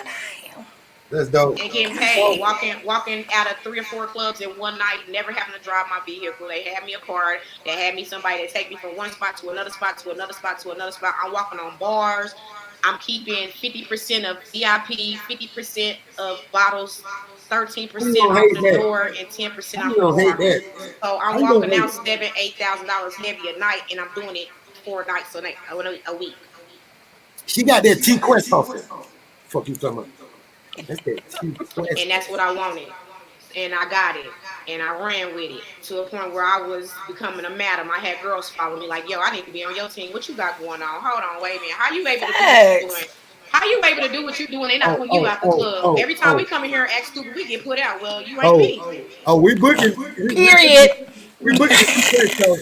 Damn. That's dope. and getting paid, Okay. walking out of 3 or 4 clubs in one night, never having to drive my vehicle. They had me a card. They had me somebody that take me from one spot to another spot to another spot to another spot. I'm walking on bars. I'm keeping 50% of VIP, 50% of bottles, How you 13% gonna off hate the that? door, and 10% How off you the gonna hate bar. that? So How I'm you gonna walking hate? out $7,000, $8,000 heavy a night, and I'm doing it 4 nights a week. She got that TQuest hustle. Fuck you talking about? That's that TQuest. And that's what I wanted. And I got it. And I ran with it to a point where I was becoming a madam. I had girls follow me like, yo, I need to be on your team. What you got going on? Hold on, wait a minute. How you able to do what you doing? Facts. How you able to do what you doing? They not Oh, putting you oh, out the oh, club. oh, Every time oh, we come in here and act stupid, we get put out. Well, you ain't oh, me. oh. Period. We booking the TQuest show.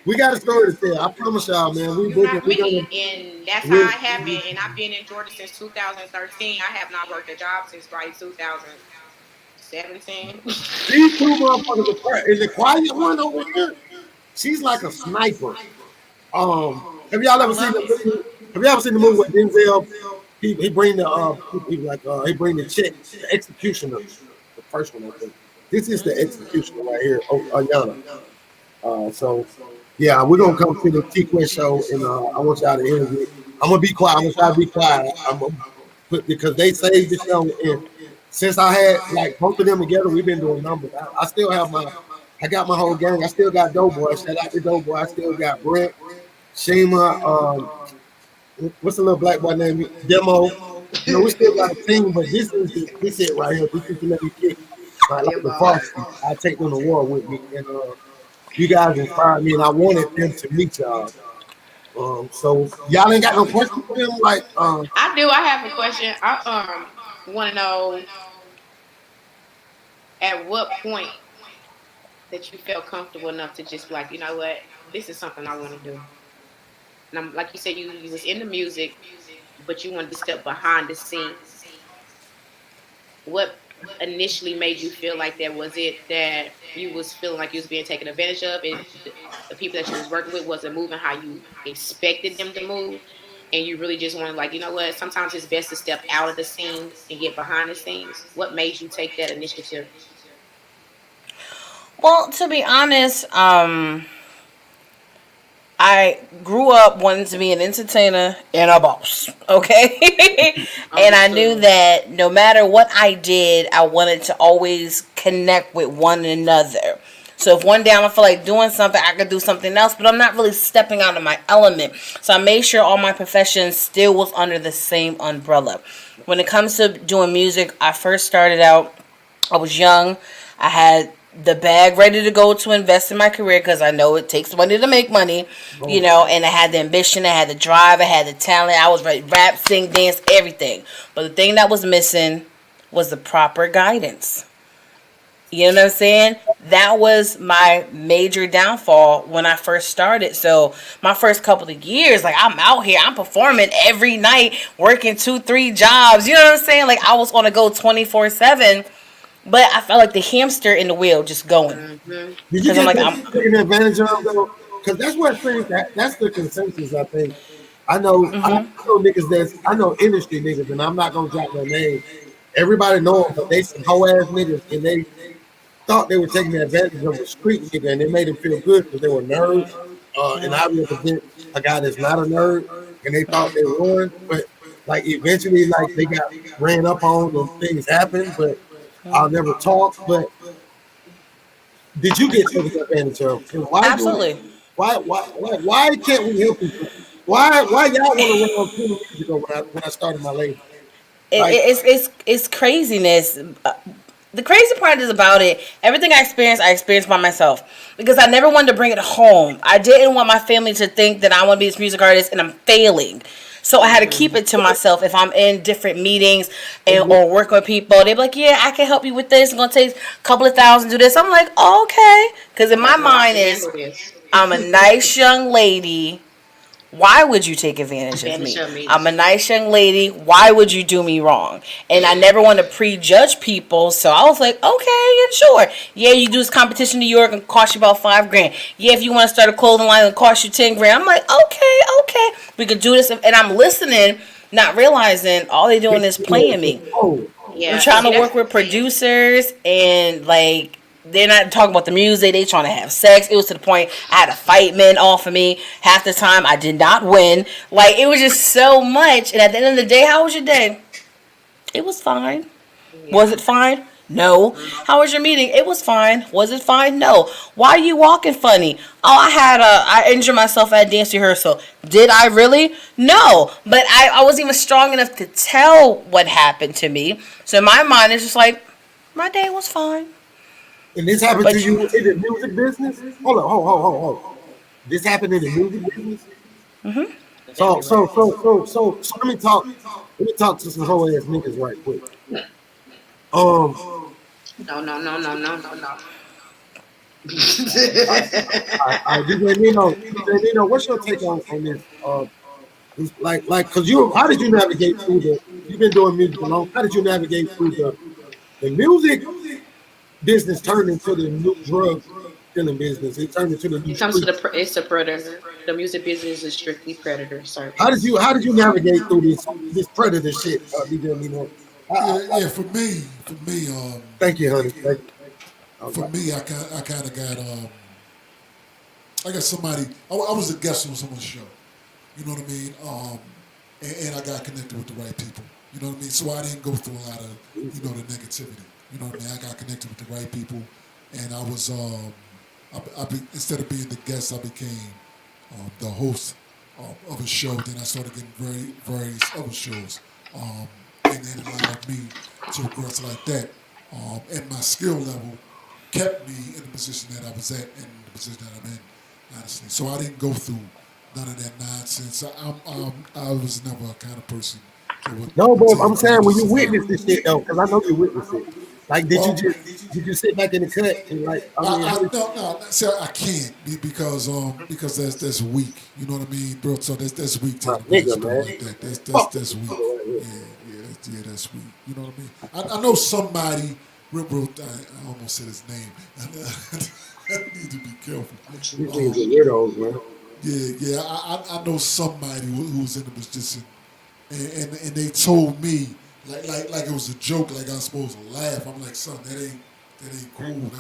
We got a story to tell. I promise y'all, man. We You're booking. not We gonna. me. And that's how We, it happened. And I've been in Georgia since 2013. I have not worked a job since like 2016. 17. These two motherfuckers are and the quiet one over here, she's like a sniper. Have y'all ever seen the movie? Have y'all ever seen the movie where Denzel he bring the he bring the chick, the executioner, the first one I think. This is the executioner right here, Yana. So yeah, we're gonna come to the TQuest show, and I want y'all to interview. I'm gonna be quiet. I'm gonna try to be quiet. I'm gonna put because they saved the show, and since I had like both of them together, we've been doing numbers. I still have I got my whole gang. I still got Doughboy. Shout out to Doughboy. I still got Brent, Shima. What's the little black boy name? Demo. You know, we still got a team, but this it right here. This is to let me kick my like the Demo. varsity. I take them to war with me, and you guys inspired me, and I wanted them to meet y'all. So y'all ain't got no questions for them, like I do. I have a question. I want to know at what point that you felt comfortable enough to just be like, you know what, this is something I want to do. And I'm like you said, you was into music, but you wanted to step behind the scenes. What initially made you feel like that? Was it that you was feeling like you was being taken advantage of, and the people that you was working with wasn't moving how you expected them to move, and you really just wanted, like, you know what, sometimes it's best to step out of the scenes and get behind the scenes? What made you take that initiative? Well, to be honest, I grew up wanting to be an entertainer and a boss, okay? And I knew Understood. that no matter what I did, I wanted to always connect with one another. So if one day I feel like doing something, I could do something else, but I'm not really stepping out of my element. So I made sure all my professions still was under the same umbrella. When it comes to doing music, I first started out, I was young. I had the bag ready to go to invest in my career because I know it takes money to make money, oh, and I had the ambition, I had the drive, I had the talent. I was ready, rap, sing, dance, everything. But the thing that was missing was the proper guidance. You know what I'm saying? That was my major downfall when I first started. So my first couple of years, like I'm out here, I'm performing every night, working 2, 3 jobs. You know what I'm saying? Like I was on to go 24/7, but I felt like the hamster in the wheel just going. Mm-hmm. did you Because I'm get like, I'm. taken advantage of though? Because that's what things that's the consensus. I think I know niggas I know industry niggas, and I'm not gonna drop no names. Everybody know them, but they some hoe ass niggas, and they thought they were taking advantage of a street nigga, and they made them feel good because they were nerds. And I represent a guy that's not a nerd, and they thought they won, but like eventually, like they got ran up on and things happened. But I'll never talk. But did you get taken advantage of? And Absolutely. why can't we help people? Why y'all want to run 20 years ago when I started my label? Like It's craziness. The crazy part is about it. Everything I experienced by myself because I never wanted to bring it home. I didn't want my family to think that I want to be this music artist and I'm failing. So I had to keep it to myself. If I'm in different meetings or working with people, they be like, "Yeah, I can help you with this. It's gonna take a couple of thousand to do this." I'm like, oh, "Okay," because in my Like, no, I mind can is handle this. I'm a nice young lady. Why would you take advantage of Advantage me? of me. I'm a nice young lady. Why would you do me wrong? And I never want to prejudge people, so I was like, okay, and sure. Yeah, you do this competition in New York and cost you about 5 grand. Yeah, if you want to start a clothing line and cost you 10 grand. I'm like, okay, we can do this. And I'm listening, not realizing all they doing is playing me. oh, I'm Yeah, trying see, to that's work with producers and like they're not talking about the music. They trying to have sex. It was to the point I had to fight men off of me. Half the time I did not win. Like it was just so much. And at the end of the day, how was your day? It was fine. Was yeah. it fine? No. No. How was your meeting? It was fine. Was it fine? No. Why are you walking funny? Oh, I injured myself at dance rehearsal. Did I really? No. But I wasn't even strong enough to tell what happened to me. So in my mind, it's just like, my day was fine. and this happened to But you in the music business? Hold on, hold. This happened in the music business. It's So everywhere. so so so so so let me talk. Let me talk to some whole ass niggas right quick. Um, No, no, no, no, no, no, no. DJ Nino, DJ Nino, what's your take on this? Cause how did you navigate through the? You've been doing music a long. How did you navigate through the music? business turned into the new drug dealing business. It turned into the new It comes to streets. it's a predator. The music business is strictly predator service. How did you navigate through this predator shit, DJ Nino? Yeah, yeah. For me, Thank you, honey. Thank you. All for right. me, I kind of got I got somebody. I was a guest on someone's show. You know what I mean? And I got connected with the right people. You know what I mean? So I didn't go through a lot of the negativity. You know what I mean? I got connected with the right people, and I was instead of being the guest, I became the host of a show. Then I started getting various other shows, and it allowed me to progress like that. And my skill level kept me in the position that I was at and the position that I'm in, honestly. So I didn't go through none of that nonsense. I was never a kind of person that would No, but tell you I'm to do saying when this you and that. witness this shit though, because I know you witnessed it. Like, Well, did you sit back in the cut and like, I mean, how did no, no. See, I can't because that's weak. You know what I mean, bro? So that's weak my taking advantage nigga, of people man? like that. Fuck That's this weak. brother right here. That's weak. You know what I mean? I know somebody. Real, I almost said his name. I need to be careful. These Um, niggas are weirdos, man. yeah. I know somebody who's in the position, and they told me like it was a joke, like I was supposed to laugh. I'm like, son, that ain't cool.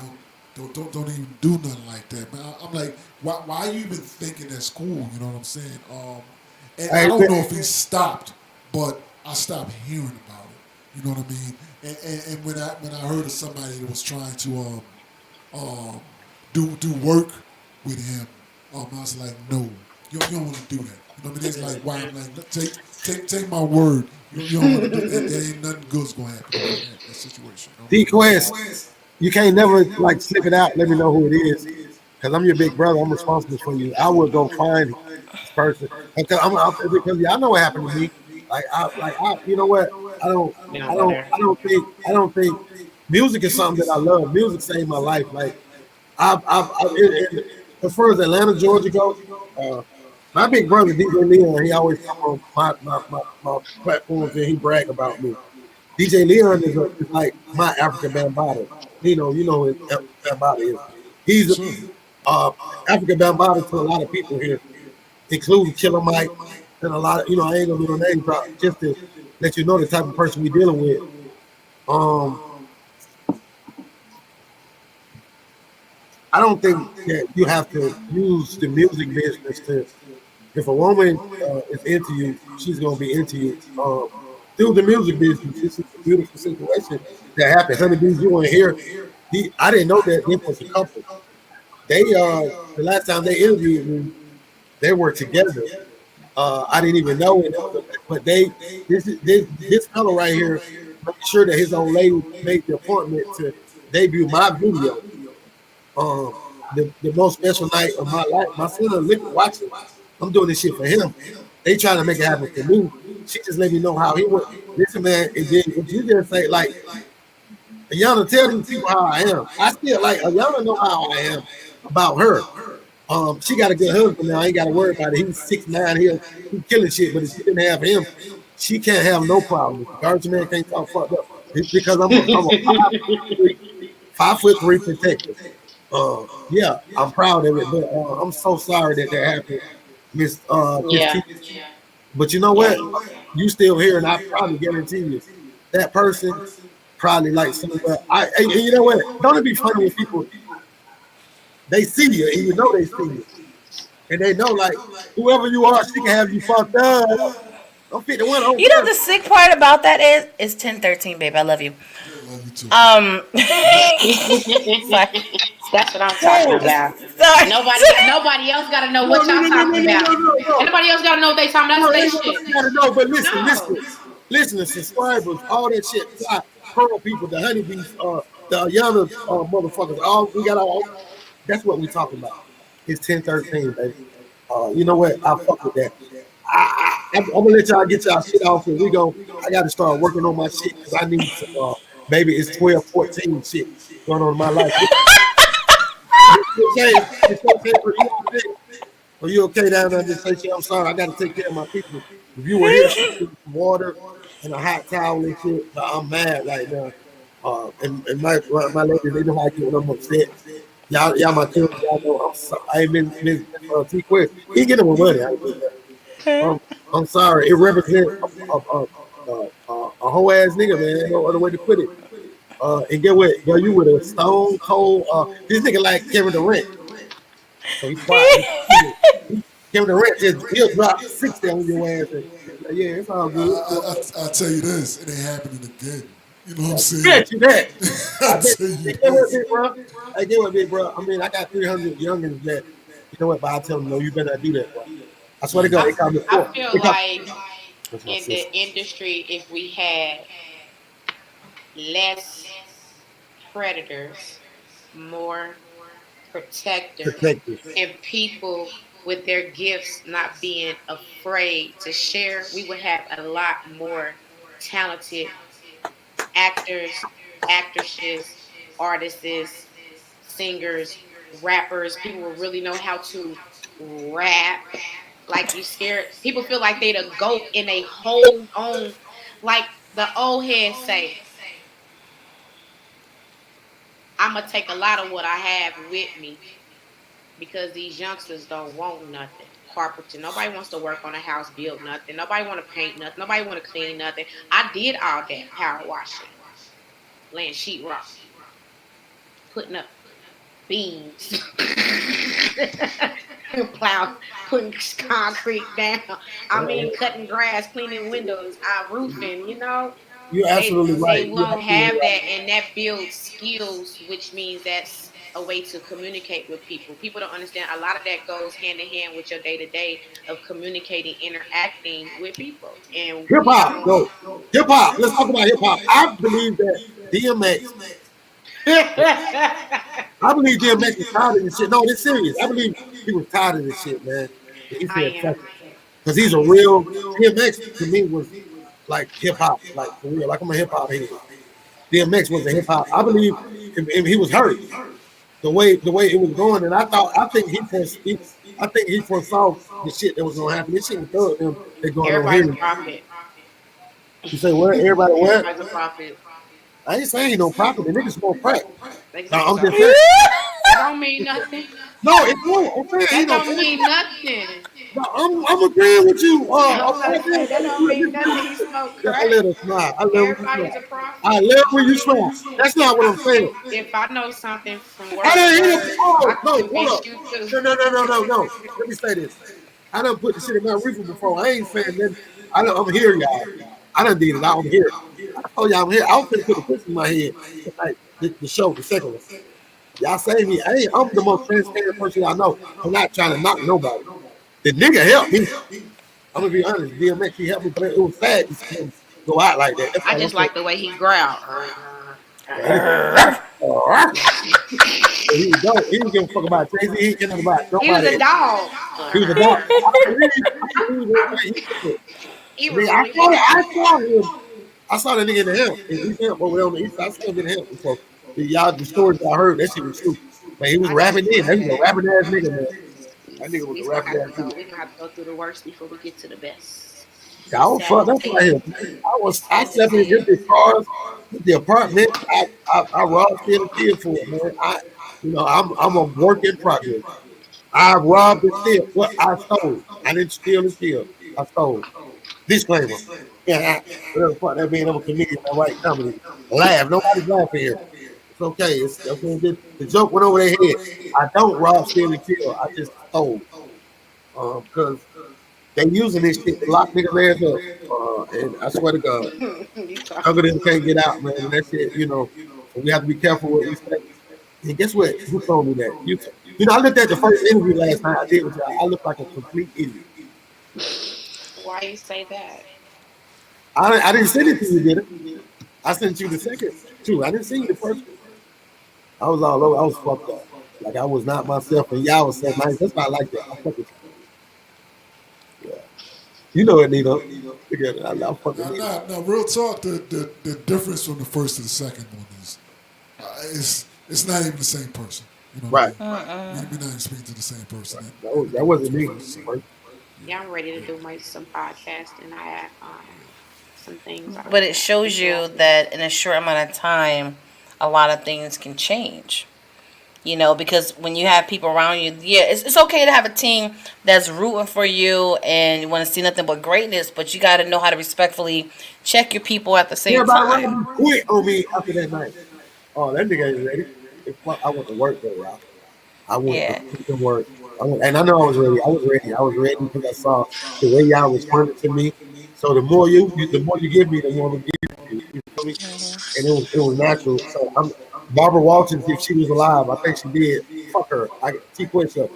Don't even do nothing like that, man. I'm like, why are you even thinking that's cool? You know what I'm saying? And I Hey, don't know if he stopped, but I stopped hearing about it. You know what I mean? And when I heard of somebody that was trying to um, do work with him, I was like, no, you don't want to do that. You know what I mean? It's like, why? I'm like, take my word. You don't want to do it. There ain't nothing good's gonna happen from that situation. You know? TQuest, you can't never like slip it out. Let me know who it is, because I'm your big brother. I'm responsible for you. I will go find this person because because y'all know what happened to me. You know what? I don't, We don't go there. I don't think music is something that I love. Music saved my life. Like as far as Atlanta, Georgia go, uh, my big brother DJ Leon, he always come on my platforms and he brag about me. DJ Leon is like my African Bambaataa. You know what Bambaataa is. He's Yes, sir. uh, African Bambaataa to a lot of people here, including Killer Mike and a lot of I ain't gonna do no name drop just to let you know the type of person we dealing with. Um, I don't think that you have to use the music business to. If a woman is into you, she's gonna be into you through the music business. This is a beautiful situation that happened. Honeybees, you weren't here. I didn't know that this was a couple. They the last time they interviewed me, they were together. I didn't even know it, but this fellow right here made sure that his old lady made the appointment to debut my video. Um, the most special night of my life. My son look watching. I'm doing this shit for him. They trying to make it happen for me. She just let me know how he went. Listen, man, and then what you just say, like, Ayana, tell these people how I am. I still like Ayana know how I am about her. She got a good husband now. I ain't got to worry about it. He's 6'9". He killing shit. But if she didn't have him, she can't have no problem. If the garbage man can't talk fucked up, it's because I'm a 5'3" protector. Yeah, I'm proud of it, but I'm so sorry that that happened, Miss Yeah. T. But you know Yeah. what? You still here, and I probably guarantee you that person probably like somewhere. And you know what? Don't it be funny when people they see you and you know they see you, and they know like whoever you are, she can have you fucked up. I'm 51. I don't You know care. the sick part about that is it's 10:13, babe. I love you. Yeah, love you too. Um, sorry, That's what I'm talking No, about. sorry. Nobody else gotta know no, what no, y'all no, no, talking no, no, about. no, no, no. Anybody else gotta know what they talking about? No, That's it their ain't shit. nobody gotta know, but No. listen, the subscribers, all that shit, fly, pearl people, the honeybees, the younger motherfuckers, all we got all. That's what we talking about. It's 10:13, baby. You know what? I fuck with that. I'm gonna let y'all get y'all shit off, and we go. I got to start working on my shit because I need some. Baby, it's 12, 14 shit going on in my life. It's okay. Are you okay? Are you okay down there? Just say, shit, I'm sorry. I got to take care of my people. If you were here, I'm getting some water and a hot towel and shit. But I'm mad right now. And my lady, they know how I get when I'm upset. Y'all my cousin. Y'all know I ain't been TQuest. He get him with money. I ain't doing that. I'm sorry. It represents a whole ass nigga, man. Ain't no other way to put it. And get what? Girl, you with a stone cold. This nigga like Kevin Durant, so he quiet. Kevin Durant just he'll drop 60 on your ass. And, yeah, it's all good. I tell you this, it ain't happening again. You know what I'm I saying? bet you that. I I bet. tell you Hey, get what, this. big bro? Hey, get what, big bro? I mean, I got 300 youngins that, you know what? But I tell them, no, you better not do that, bro. I swear to God, Yeah. they call me I sport. feel They call like that's my in the sister. industry, if we had less predators, more protectors, Protectors. and people with their gifts not being afraid to share, we would have a lot more talented actors, actresses, artists, singers, rappers. People will really know how to rap. Like you scared people feel like they the goat and they hold on. Like the old heads say, I'm gonna take a lot of what I have with me because these youngsters don't want nothing. Carpenter. Nobody wants to work on a house, build nothing. Nobody want to paint nothing. Nobody want to clean nothing. I did all that power washing, laying sheetrock, putting up beams, plow, putting concrete down. I mean, cutting grass, cleaning windows, roofing. You know, You're they absolutely right. they You're won't absolutely have right. that, and that builds skills, which means that's a way to communicate with people. People don't understand. A lot of that goes hand in hand with your day to day of communicating, interacting with people, and Hip we hop, don't. no. Hip hop. Let's talk about hip hop. I believe that DMX. I believe DMX was tired of this shit. No, this serious. I believe he was tired of this shit, man. And he I said, "Fuck am. it," because he's I a am. real DMX to me was like hip hop, like for real. Like I'm a hip hop head. DMX was a hip hop. I believe and he was hurt the way it was going, and I think he foresaw the shit that was gonna happen. This shit was thug them. They going on Everybody's here. a prophet. You say what? Everybody what? Everybody's a prophet. I ain't saying he no prophet. The niggas smoke crack. They No, say I'm just so. saying. That don't mean nothing. No, it's no. I'm saying he That no don't prophet. mean nothing. No, I'm agreeing with you. I'm about to say that don't mean nothing. He smoked Yeah, I crack. let her smile. I love when you Everybody's a smile. I prophet. love when you smile. That's not what I, I'm saying. if I know something from I word to didn't hear him. word, I Oh can no, hold convince up. you too. No. Let me say this. I done put the shit in my reefer before. I ain't saying nothing. I'm here, y'all. I done did it. I'm here. I told y'all I'm here. I was gonna put a picture in my head tonight. The show, the second one. Y'all say me. I'm the most transparent person I know. I'm not trying to knock nobody. The nigga helped me. I'm gonna be honest. DMX, he helped me, but it was sad to see him go out like that. That's I all I'm just saying. like the way he growled. He don't. He didn't give a fuck about Jay Z. He didn't care about He was nobody. a dog. He was a dog. I believe everything he said. He Nigga, was really. I saw him. I saw that nigga in the hemp. In East Hemp over there on the east side. I saw him in the hemp before. The stories I heard, that shit was true. Man, he was I just rapping in. think That was a that rapping ass nigga, man. That nigga was a we gonna rapping have to ass go. nigga. We gonna have to go through the worst before we get to the best. I It's was sad to fucked up say. right here. I Sad to slept in say. empty cars, the apartment. I robbed still and killed for it, man. I'm a work in progress. I robbed and steal. What I stole. I didn't steal and kill. I stole. Disclaimer. Yeah, whatever the fuck that mean, I'm a comedian, I write comedy. Laugh. Nobody's laughing here. It's okay. It's okay. The joke went over their head. I don't rob, steal, and kill. I just stole. Because they using this shit to lock niggas ass up. And I swear to God, You talking younger than can't get out, man. And that shit, so we have to be careful what we say. And guess what? Who told me that? I looked at the first interview last night I did with y'all. I looked like a complete idiot. why you say that? I didn't send it to you, did it? I sent you the second two. I didn't send you the first one. I was all over. I was fucked up. Like I was not myself, and y'all was so nice. That's why I like that. I fuck with you. Yeah. You know it, Nino. Together. I fuck with Nino. Now, real talk. The difference from the first to the second one is it's not even the same person. You know what I Right. mean? We're not even speaking to the same person That, that that went wasn't to the me. first. So, Yeah, I'm ready to yeah. do some podcasting. I some things are But it shows you drastic. that in a short amount of time, a lot of things can change. Because when you have people around you, yeah, it's okay to have a team that's rooting for you and you want to see nothing but greatness, but you got to know how to respectfully check your people at the same Everybody time. around me quit on me after that night. Oh, that nigga ain't ready. I went to work though, y'all. I went to Yeah. fucking work. And I know I was ready. I was ready. I was ready because I saw the way y'all responded to me. So the more you give me, the more I'm gonna give you. You feel me? And it was natural. So I'm Barbara Walters, if she was alive, I think she did. Fuck her. I get TQuest up.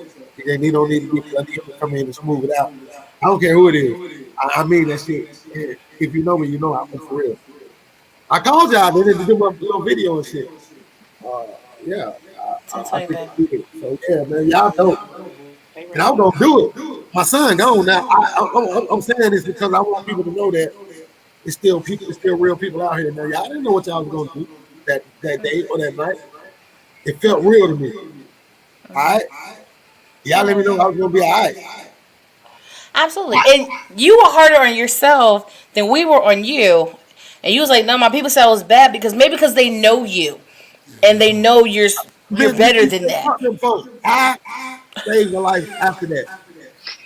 And he don't need to be because I need him to come in and smooth it out. I don't care who it is. I mean that shit. And if you know me, you know I'm for real. I called y'all. They didn't do my little video and shit. Uh, yeah, Ten I twenty think back. I did. So yeah, man, y'all dope. They And ready I to was gonna go. do it. My son gone now. I'm saying this because I want people to know that it's still people, it's still real people out here. Now y'all didn't know what y'all was gonna do that day or that night. It felt real to me. All right, y'all let me know I was gonna be all right. Absolutely. And you were harder on yourself than we were on you. And you was like, no, my people said I was bad because they know you Yeah, and that they part. know you're Man, better than that. fuck them folks. I saved my life after that.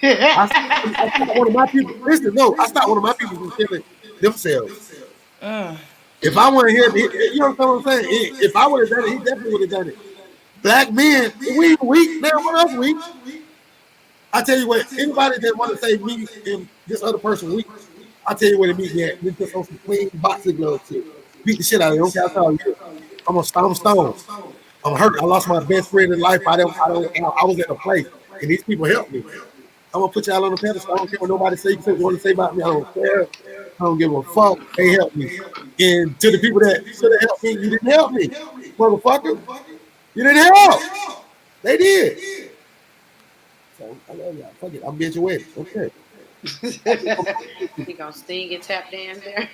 I stopped one of my people. Listen, no, I stopped one of my people from killing themselves. If I want to hear, you know what I'm saying? If I would have done it, he definitely would have done it. Black men, we weak. Man, what else weak? I tell you what, anybody that want to say me and this other person weak, I tell you what it meet me at. We just on some clean boxing glove shit. Beat the shit out of you. Don't care how tall you is. I'm stone. I'm hurt. I lost my best friend in life. I was at a place, and these people helped me. I'm gonna put y'all on the pedestal. I don't care what nobody say. You want to say about me. I don't care. I don't give a fuck. They helped me. And to the people that should have helped me, you didn't help me, motherfucker. You didn't help. They did. So I love y'all. Fuck it. I'm being your wedding. Okay. He gonna sting and tap dance there.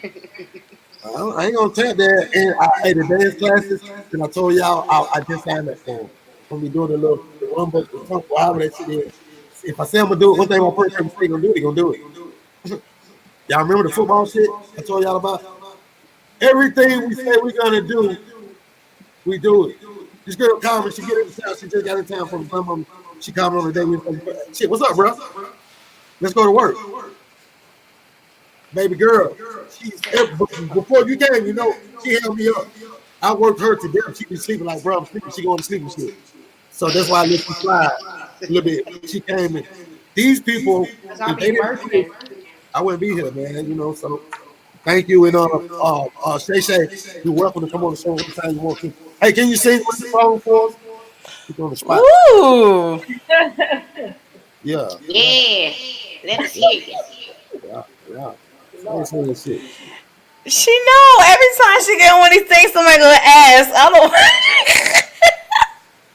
I ain't gonna tell that. And hey, the dance classes, and I told y'all I just signed up for them. I'm gonna be doing the rumba, the funk, whatever that shit is. If I say I'm gonna do it, one thing my person say gonna do it, they gonna do it. Y'all remember the football shit I told y'all about? Everything we say we're gonna do, we do it. This girl called me. She get in town. She just got in town from the grandma. She called me on the day we was shit. What's up, bro? Let's go to work, baby girl. Before you came, she held me up. I worked her to death. She be sleeping like, bro, I'm sleeping. She going to sleep and shit. So that's why I let you slide a little bit. She came in. These people, Cause I'll if they be didn't do this, working. I wouldn't be here, man. So thank you. And Shay Shay, you're welcome to come on the show anytime you want to. Hey, can you sing one of the songs for us? Put you on the spot. Ooh. Yeah, yeah, Yes. Let us yeah, hear you. yeah, yeah. Sing Lord, some of this shit. She know every time she get one of these things, somebody gonna ask. I don't.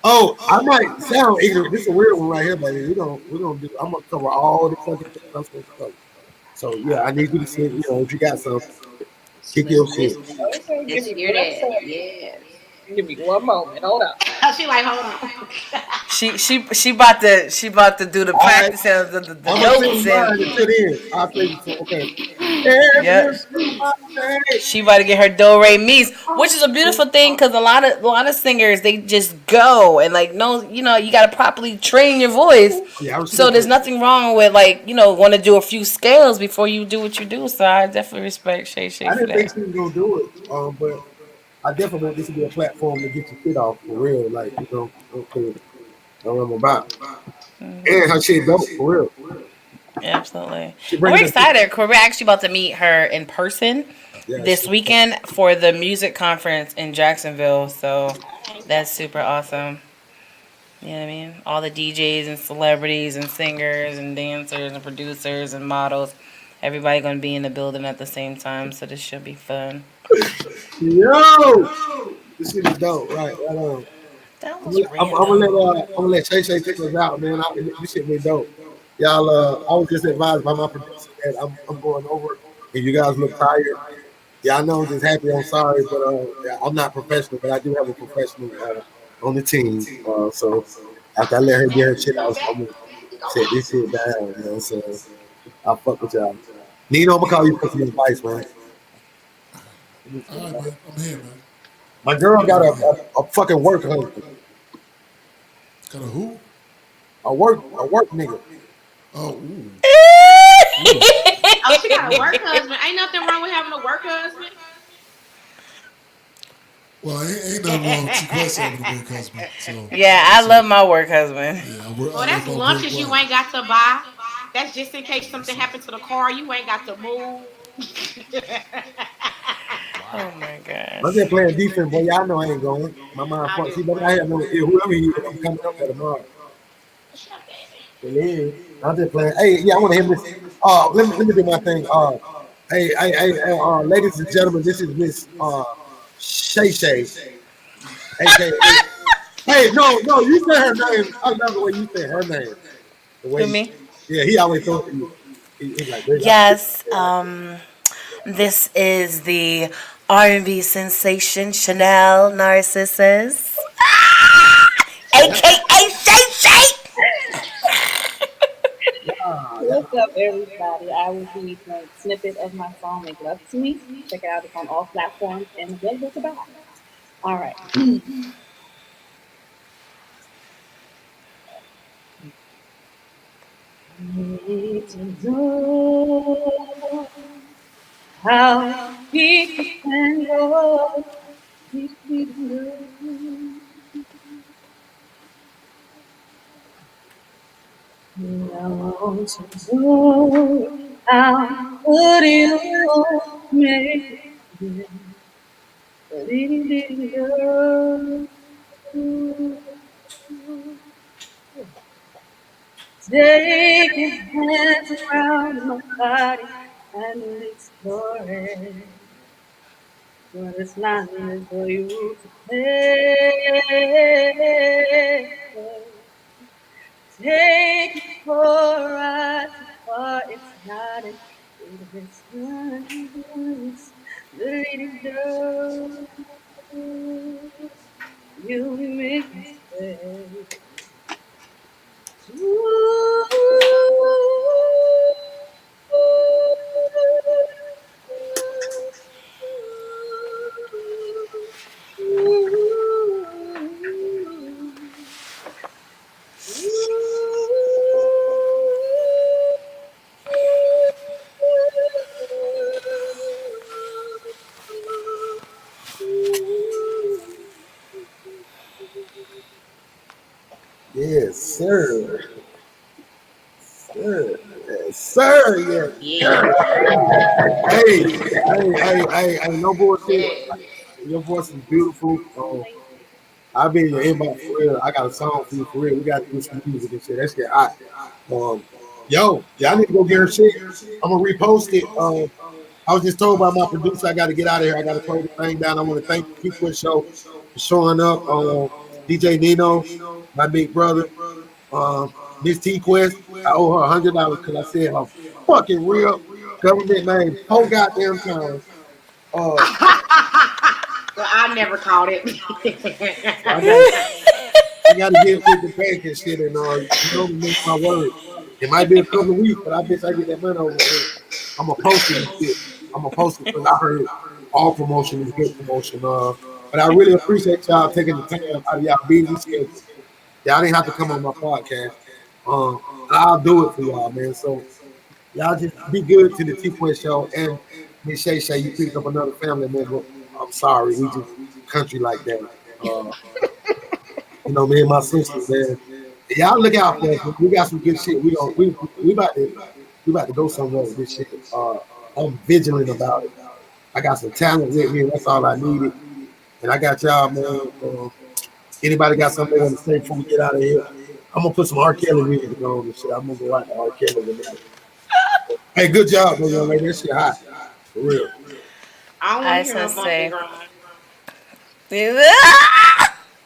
Oh, I might sound ignorant. This is a weird one right here, baby. We gonna do. I'm gonna cover all the fucking things I'm supposed to cover. So yeah, I need you to sing. If you got some, kick Let's your let's shit. okay, give let's me hear what I that. said. Yes. Give me one moment. Hold on. She like, hold on. She about to do the All right, practice and the I'm gonna notes sing and mine until then. I'll sing some. Okay. yep. Everybody. She about to get her do re mi's, which is a beautiful thing because a lot of singers they just go and like no, you got to properly train your voice. Yeah, I So respect there's that. nothing wrong with like want to do a few scales before you do what you do. So I definitely respect Shay Shay I for didn't think that. she was gonna do it, but I definitely want this to be a platform to get your shit off for real. Like okay, know what I'm about. And her shit dope for real. Absolutely. She And we're bringing us. excited. We're actually about to meet her in person Yeah, this she. weekend for the music conference in Jacksonville. So Okay. that's super awesome. You know what I mean? All the DJs and celebrities and singers and dancers and producers and models. Everybody gonna be in the building at the same time, so this should be fun. Yo, this shit is dope. Right on. That I'm was gonna, I'm, I'm random. gonna let Shay Shay take us out, man. This shit been dope. Y'all, I was just advised by my producer that I'm going over, and you guys look tired. Yeah, I know I'm just happy. I'm sorry, but yeah, I'm not professional, but I do have a professional on the team. So after I let her get her shit out, I'm gonna set this shit down. So I fuck with y'all. Nino, I'm gonna call you for some advice, man. Let me All see. right, man. I'm here, man. My girl What got do we got? a fucking work husband, Got a who? a work nigga. Oh, ooh. Oh, she got a work husband. Ain't nothing wrong with having a work husband. Well, ain't nothing wrong with TQuest having a work husband. Yeah, I love my work husband. Yeah, I Well, love that's my work lunches you wife. ain't got to buy. That's just in case Yes, something sir. happened to the car. You ain't got to move. Oh my I'm just gosh. playing defense, boy. Y'all know I ain't going. My mind I'm fuck. See, just but I playing. have no whoever he is. I'm coming up there tomorrow. Shut up, baby. It is. I'm just playing. Hey, yeah, I want to hear this. Let me do my thing. Ladies and gentlemen, this is Miss Shay Shay, aka. Hey, no, you say her name. I love the way you say her name. The Who way, me? yeah, he always throw it to you. He's like, baby, I think Yes. you like This is the R&B sensation Chanel Narcissus, that. aka Shay Shay. What's up, everybody? I will be playing a snippet of my song "Make Love to Me." Check it out; it's on all platforms and available to buy. All right. Need to know how people can go. Need to know. I want to know how would you make it? Take your hands around my body and explore it. But it's not meant for you to take. Take it for a ride so far. It's not an distance. Do you make me say, Yes, sir. Sir. Yes, sir. Yeah. Yeah. Hey, no bullshit. Yeah. Your voice is beautiful. thank you. I'll be in your inbox for real. I got a song for you for real. We got to do some music and shit. That shit hot. Um, yo, y'all need to go get her shit. I'm gonna repost it. I was just told by my producer I got to get out of here. I got to close the thing down. I want to thank the TQuest Show for showing up. DJ Nino, my big brother, Miss TQuest. I owe her $100 because I said her fucking real government name 4 goddamn times. Uh, Well, I never caught it. so I gotta get with the bank and shit, and remember my word. It might be a couple of weeks, but I bet I get that money over with. I'm gonna post it and shit. I'm gonna post it because I heard all promotion is good promotion. But I really appreciate y'all taking the time out of y'all busy schedule. Y'all didn't have to come on my podcast. Um, I'll do it for y'all, man. So y'all just be good to the T-Quest show and Miss Shay Shay. You picked up another family member. I'm sorry, we just country like that. Uh, me and my sister, man. Y'all look out for us. We got some good shit. We about to go somewhere with this shit. I'm vigilant about it. I got some talent with me, and that's all I needed. And I got y'all, man. Anybody got something they want to say before we get out of here? I'm gonna put some R. Kelly music on and shit. I'm gonna go out to R. Kelly tonight. Hey, good job, though, young lady. That shit hot. For real. I don't want I to just hear want no to bump and say, grind.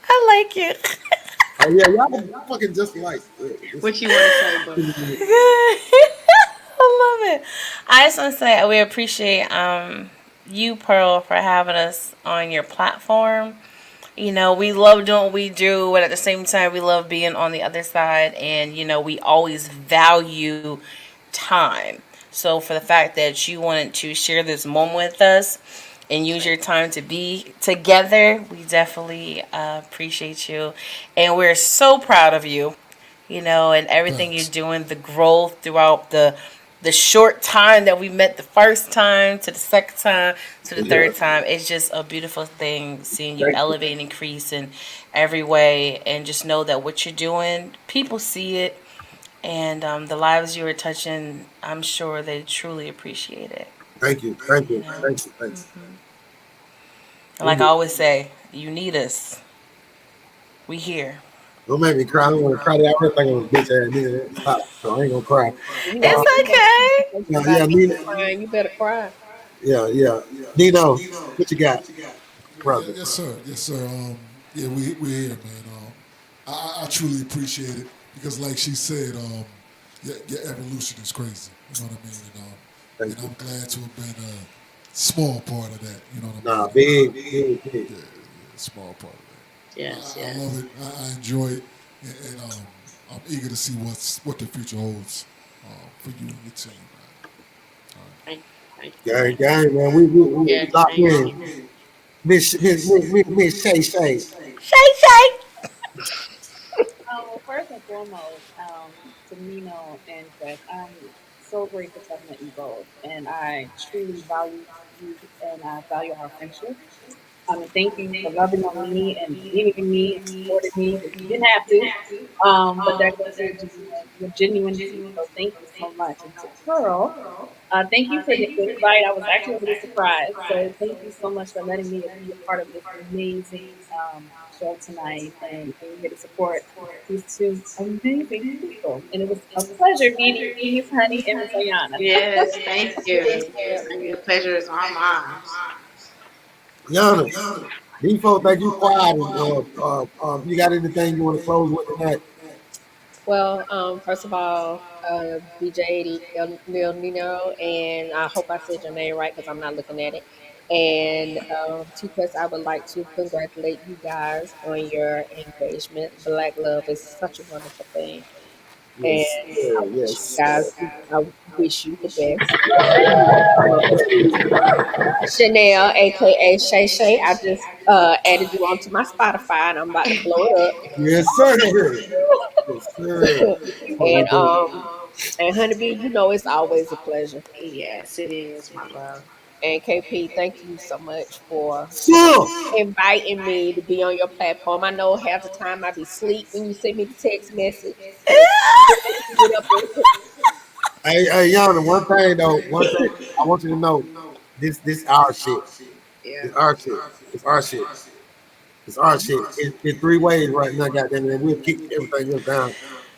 I like you. Oh yeah, y'all fucking just like What you want to say, boo? I love it. I just want to say we appreciate you, Pearl, for having us on your platform. We love doing what we do, but at the same time, we love being on the other side. And, we always value time. So, for the fact that you wanted to share this moment with us, and use your time to be together. We definitely appreciate you, and we're so proud of you. And everything you're Thanks. doing, the growth throughout the short time that we met the first time to the second time to the Yeah, third time. It's just a beautiful thing seeing you thank you. elevate and increase in every way, and just know that what you're doing, people see it, and the lives you are touching, I'm sure they truly appreciate it. Thank you. Thank You you. know, Thank you. Thank and you. like I always say, you need us. We here. Don't make me cry. I don't want to cry. I already think I'm a bitch ass nigga. Stop. So I ain't gonna cry. You know, Uh, It's you know, okay. talking yeah, about yeah, people Nina. crying, you better cry. Yeah, yeah. Dino, what you got, Yeah, brother? yes, sir. Yes, sir. Yeah, we're here, man. I truly appreciate it because, like she said, your evolution is crazy. You know what I mean? Thank And you. I'm glad to have been a small part of that. You know what I mean? Nah, big, big, big. Yeah, yeah, small part of that. Yes, I yes. love it. I enjoy it, and I'm eager to see what the future holds for you and your team, man. All right. Thank you, thank you, Gang, thank you. gang, man. We Yes, locked thank in. you. Miss Shay Shay. Shay Shay. Well, first and foremost, to Nino and Quest, I'm so grateful to have met you both, and I truly value you, and I value our friendship. And thank you for loving on me and believing in me and supporting me because you didn't have to. But that goes to your genuinity. So thank you so much. And to Pearl, thank you for the invite. I was actually a little surprised. So thank you so much for letting me be a part of this amazing show tonight and being here to support these two amazing people. And it was a pleasure meeting you, Miss Honey and Miss Ayana. Yes, thank Yes, you. ma'am. Thank you. The pleasure is all mine. Yana, these folks think you quiet. You got anything you want to close with tonight? Well, first of all, DJ Lil Nino, and I hope I said your name right because I'm not looking at it. And TQuest, I would like to congratulate you guys on your engagement. Black love is such a wonderful thing, and Yes, I sir. wish Yes, you sir. guys, I wish you the best. Um, Chanel, aka Shay Shay, I just added you onto my Spotify, and I'm about to blow it up. Yes, sir. Yes, sir. Fuck And with that. Honeybee, you know it's always a pleasure. Yes, it is, my love. And KP, thank you so much for So, inviting me to be on your platform. I know half the time I be asleep when you send me the text message, so get up and hey, Yana, one thing though, one thing I want you to know, this our shit. Yeah. It's our shit. It's our shit. It's our shit. It's three ways right now, goddamn it. We'll kick everything else down.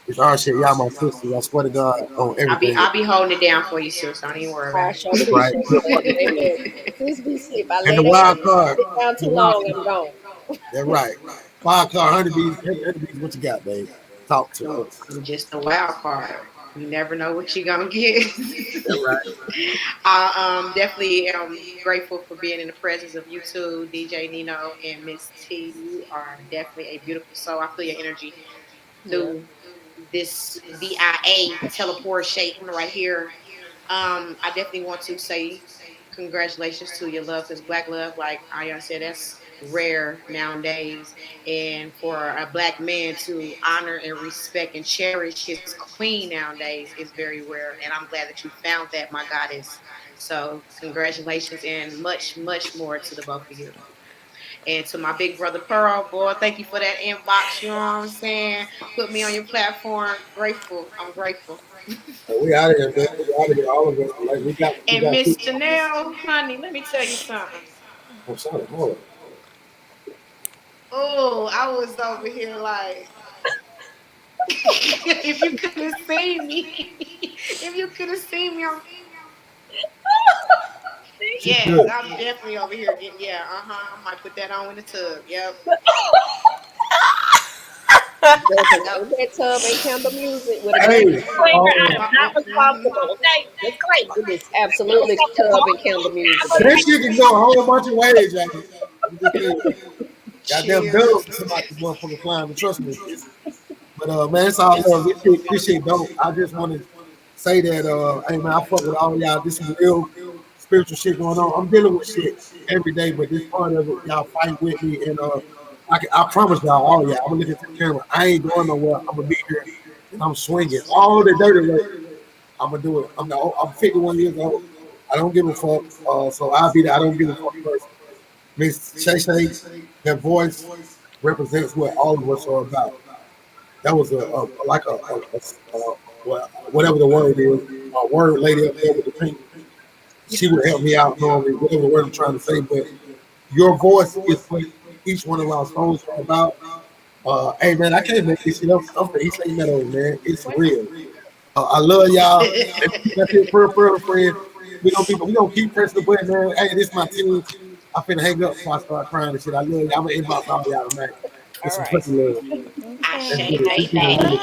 It's our shit. Y'all my sisters. I swear to God on everything. I'll be holding it down for you, sis. Don't even worry I about sure That's right. appreciate We'll it. fucking Hey, look, sis be sleep. I and lay down, sit down the too wild long, I'm card. gone. That's right. Wild card, honeybees, what you got, babe? Talk to it. us. I'm just a wild card. You never know what you're gonna get. That's right. I definitely am grateful for being in the presence of you two, DJ Nino and Miss T. You are definitely a beautiful soul. I feel your energy Yeah. through this VIA teleport shape right here. I definitely want to say congratulations to your love because black love, like Ayan said, that's rare nowadays. And for a black man to honor and respect and cherish his queen nowadays is very rare. And I'm glad that you found that, my goddess. So congratulations and much, much more to the both of you. And to my big brother Pearl, boy, thank you for that inbox. You know what I'm saying? Put me on your platform. Grateful. I'm grateful. We out of here, man. We out of here. All of us. Like we And got Miss people. Chanel, honey, let me tell you something. I'm sorry. Hold on. Oh, I was over here like, if you could have seen me, if you could have seen me, She yes, good. I'm definitely over here getting, yeah, I might put that on in the tub. Yep, Listen, yep. in that tub and candle music with a Hey, glass of Disclaimer, wine. I am not Mm-hmm. responsible. Okay? Disclaimer. It is absolutely tub and candle music, that baby. shit can go a whole bunch of ways, y'all. I'm just saying. Goddamn Chill. doves come out this motherfucker flying, but trust me. But man, it's all love. This shit dope. I just want to say that hey man, I fuck with all y'all. This is real spiritual shit going on. I'm dealing with shit every day, but this part of it, y'all fight with me, and I promise y'all, all y'all, I'm gonna look at the camera. I ain't going nowhere. I'm gonna be here, and I'm swinging all the dirty work. I'm gonna do it. I'm 51 years old. I don't give a fuck. So I'll be the I don't give a fuck person. Miss Shay Shay, that voice represents what all of us are about. That was a like whatever the word is, a word lady up there with the pink. She would help me out normally, whatever word I'm trying to say. But your voice is what each one of our souls are about. Hey man, I can't make this shit up. I'm from East Lake Meadows, man. It's real. I love y'all. That's it, pearl friend. We gonna keep pressing the button, man. Hey, this is my team. I finna hang up before I start crying and shit. I love y'all. I'm gonna inbox all y'all tonight with All some right. puppy love. Let's Ashe, get it. Let's get it. baby.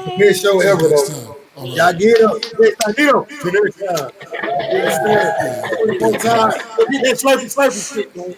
The best show Bye. Till ever next though. time. All Y'all right. get up. Next time, get up. Till next time. Yes, sir. Yeah. 24 Yeah, man. times. Go get that slurpy shit, man.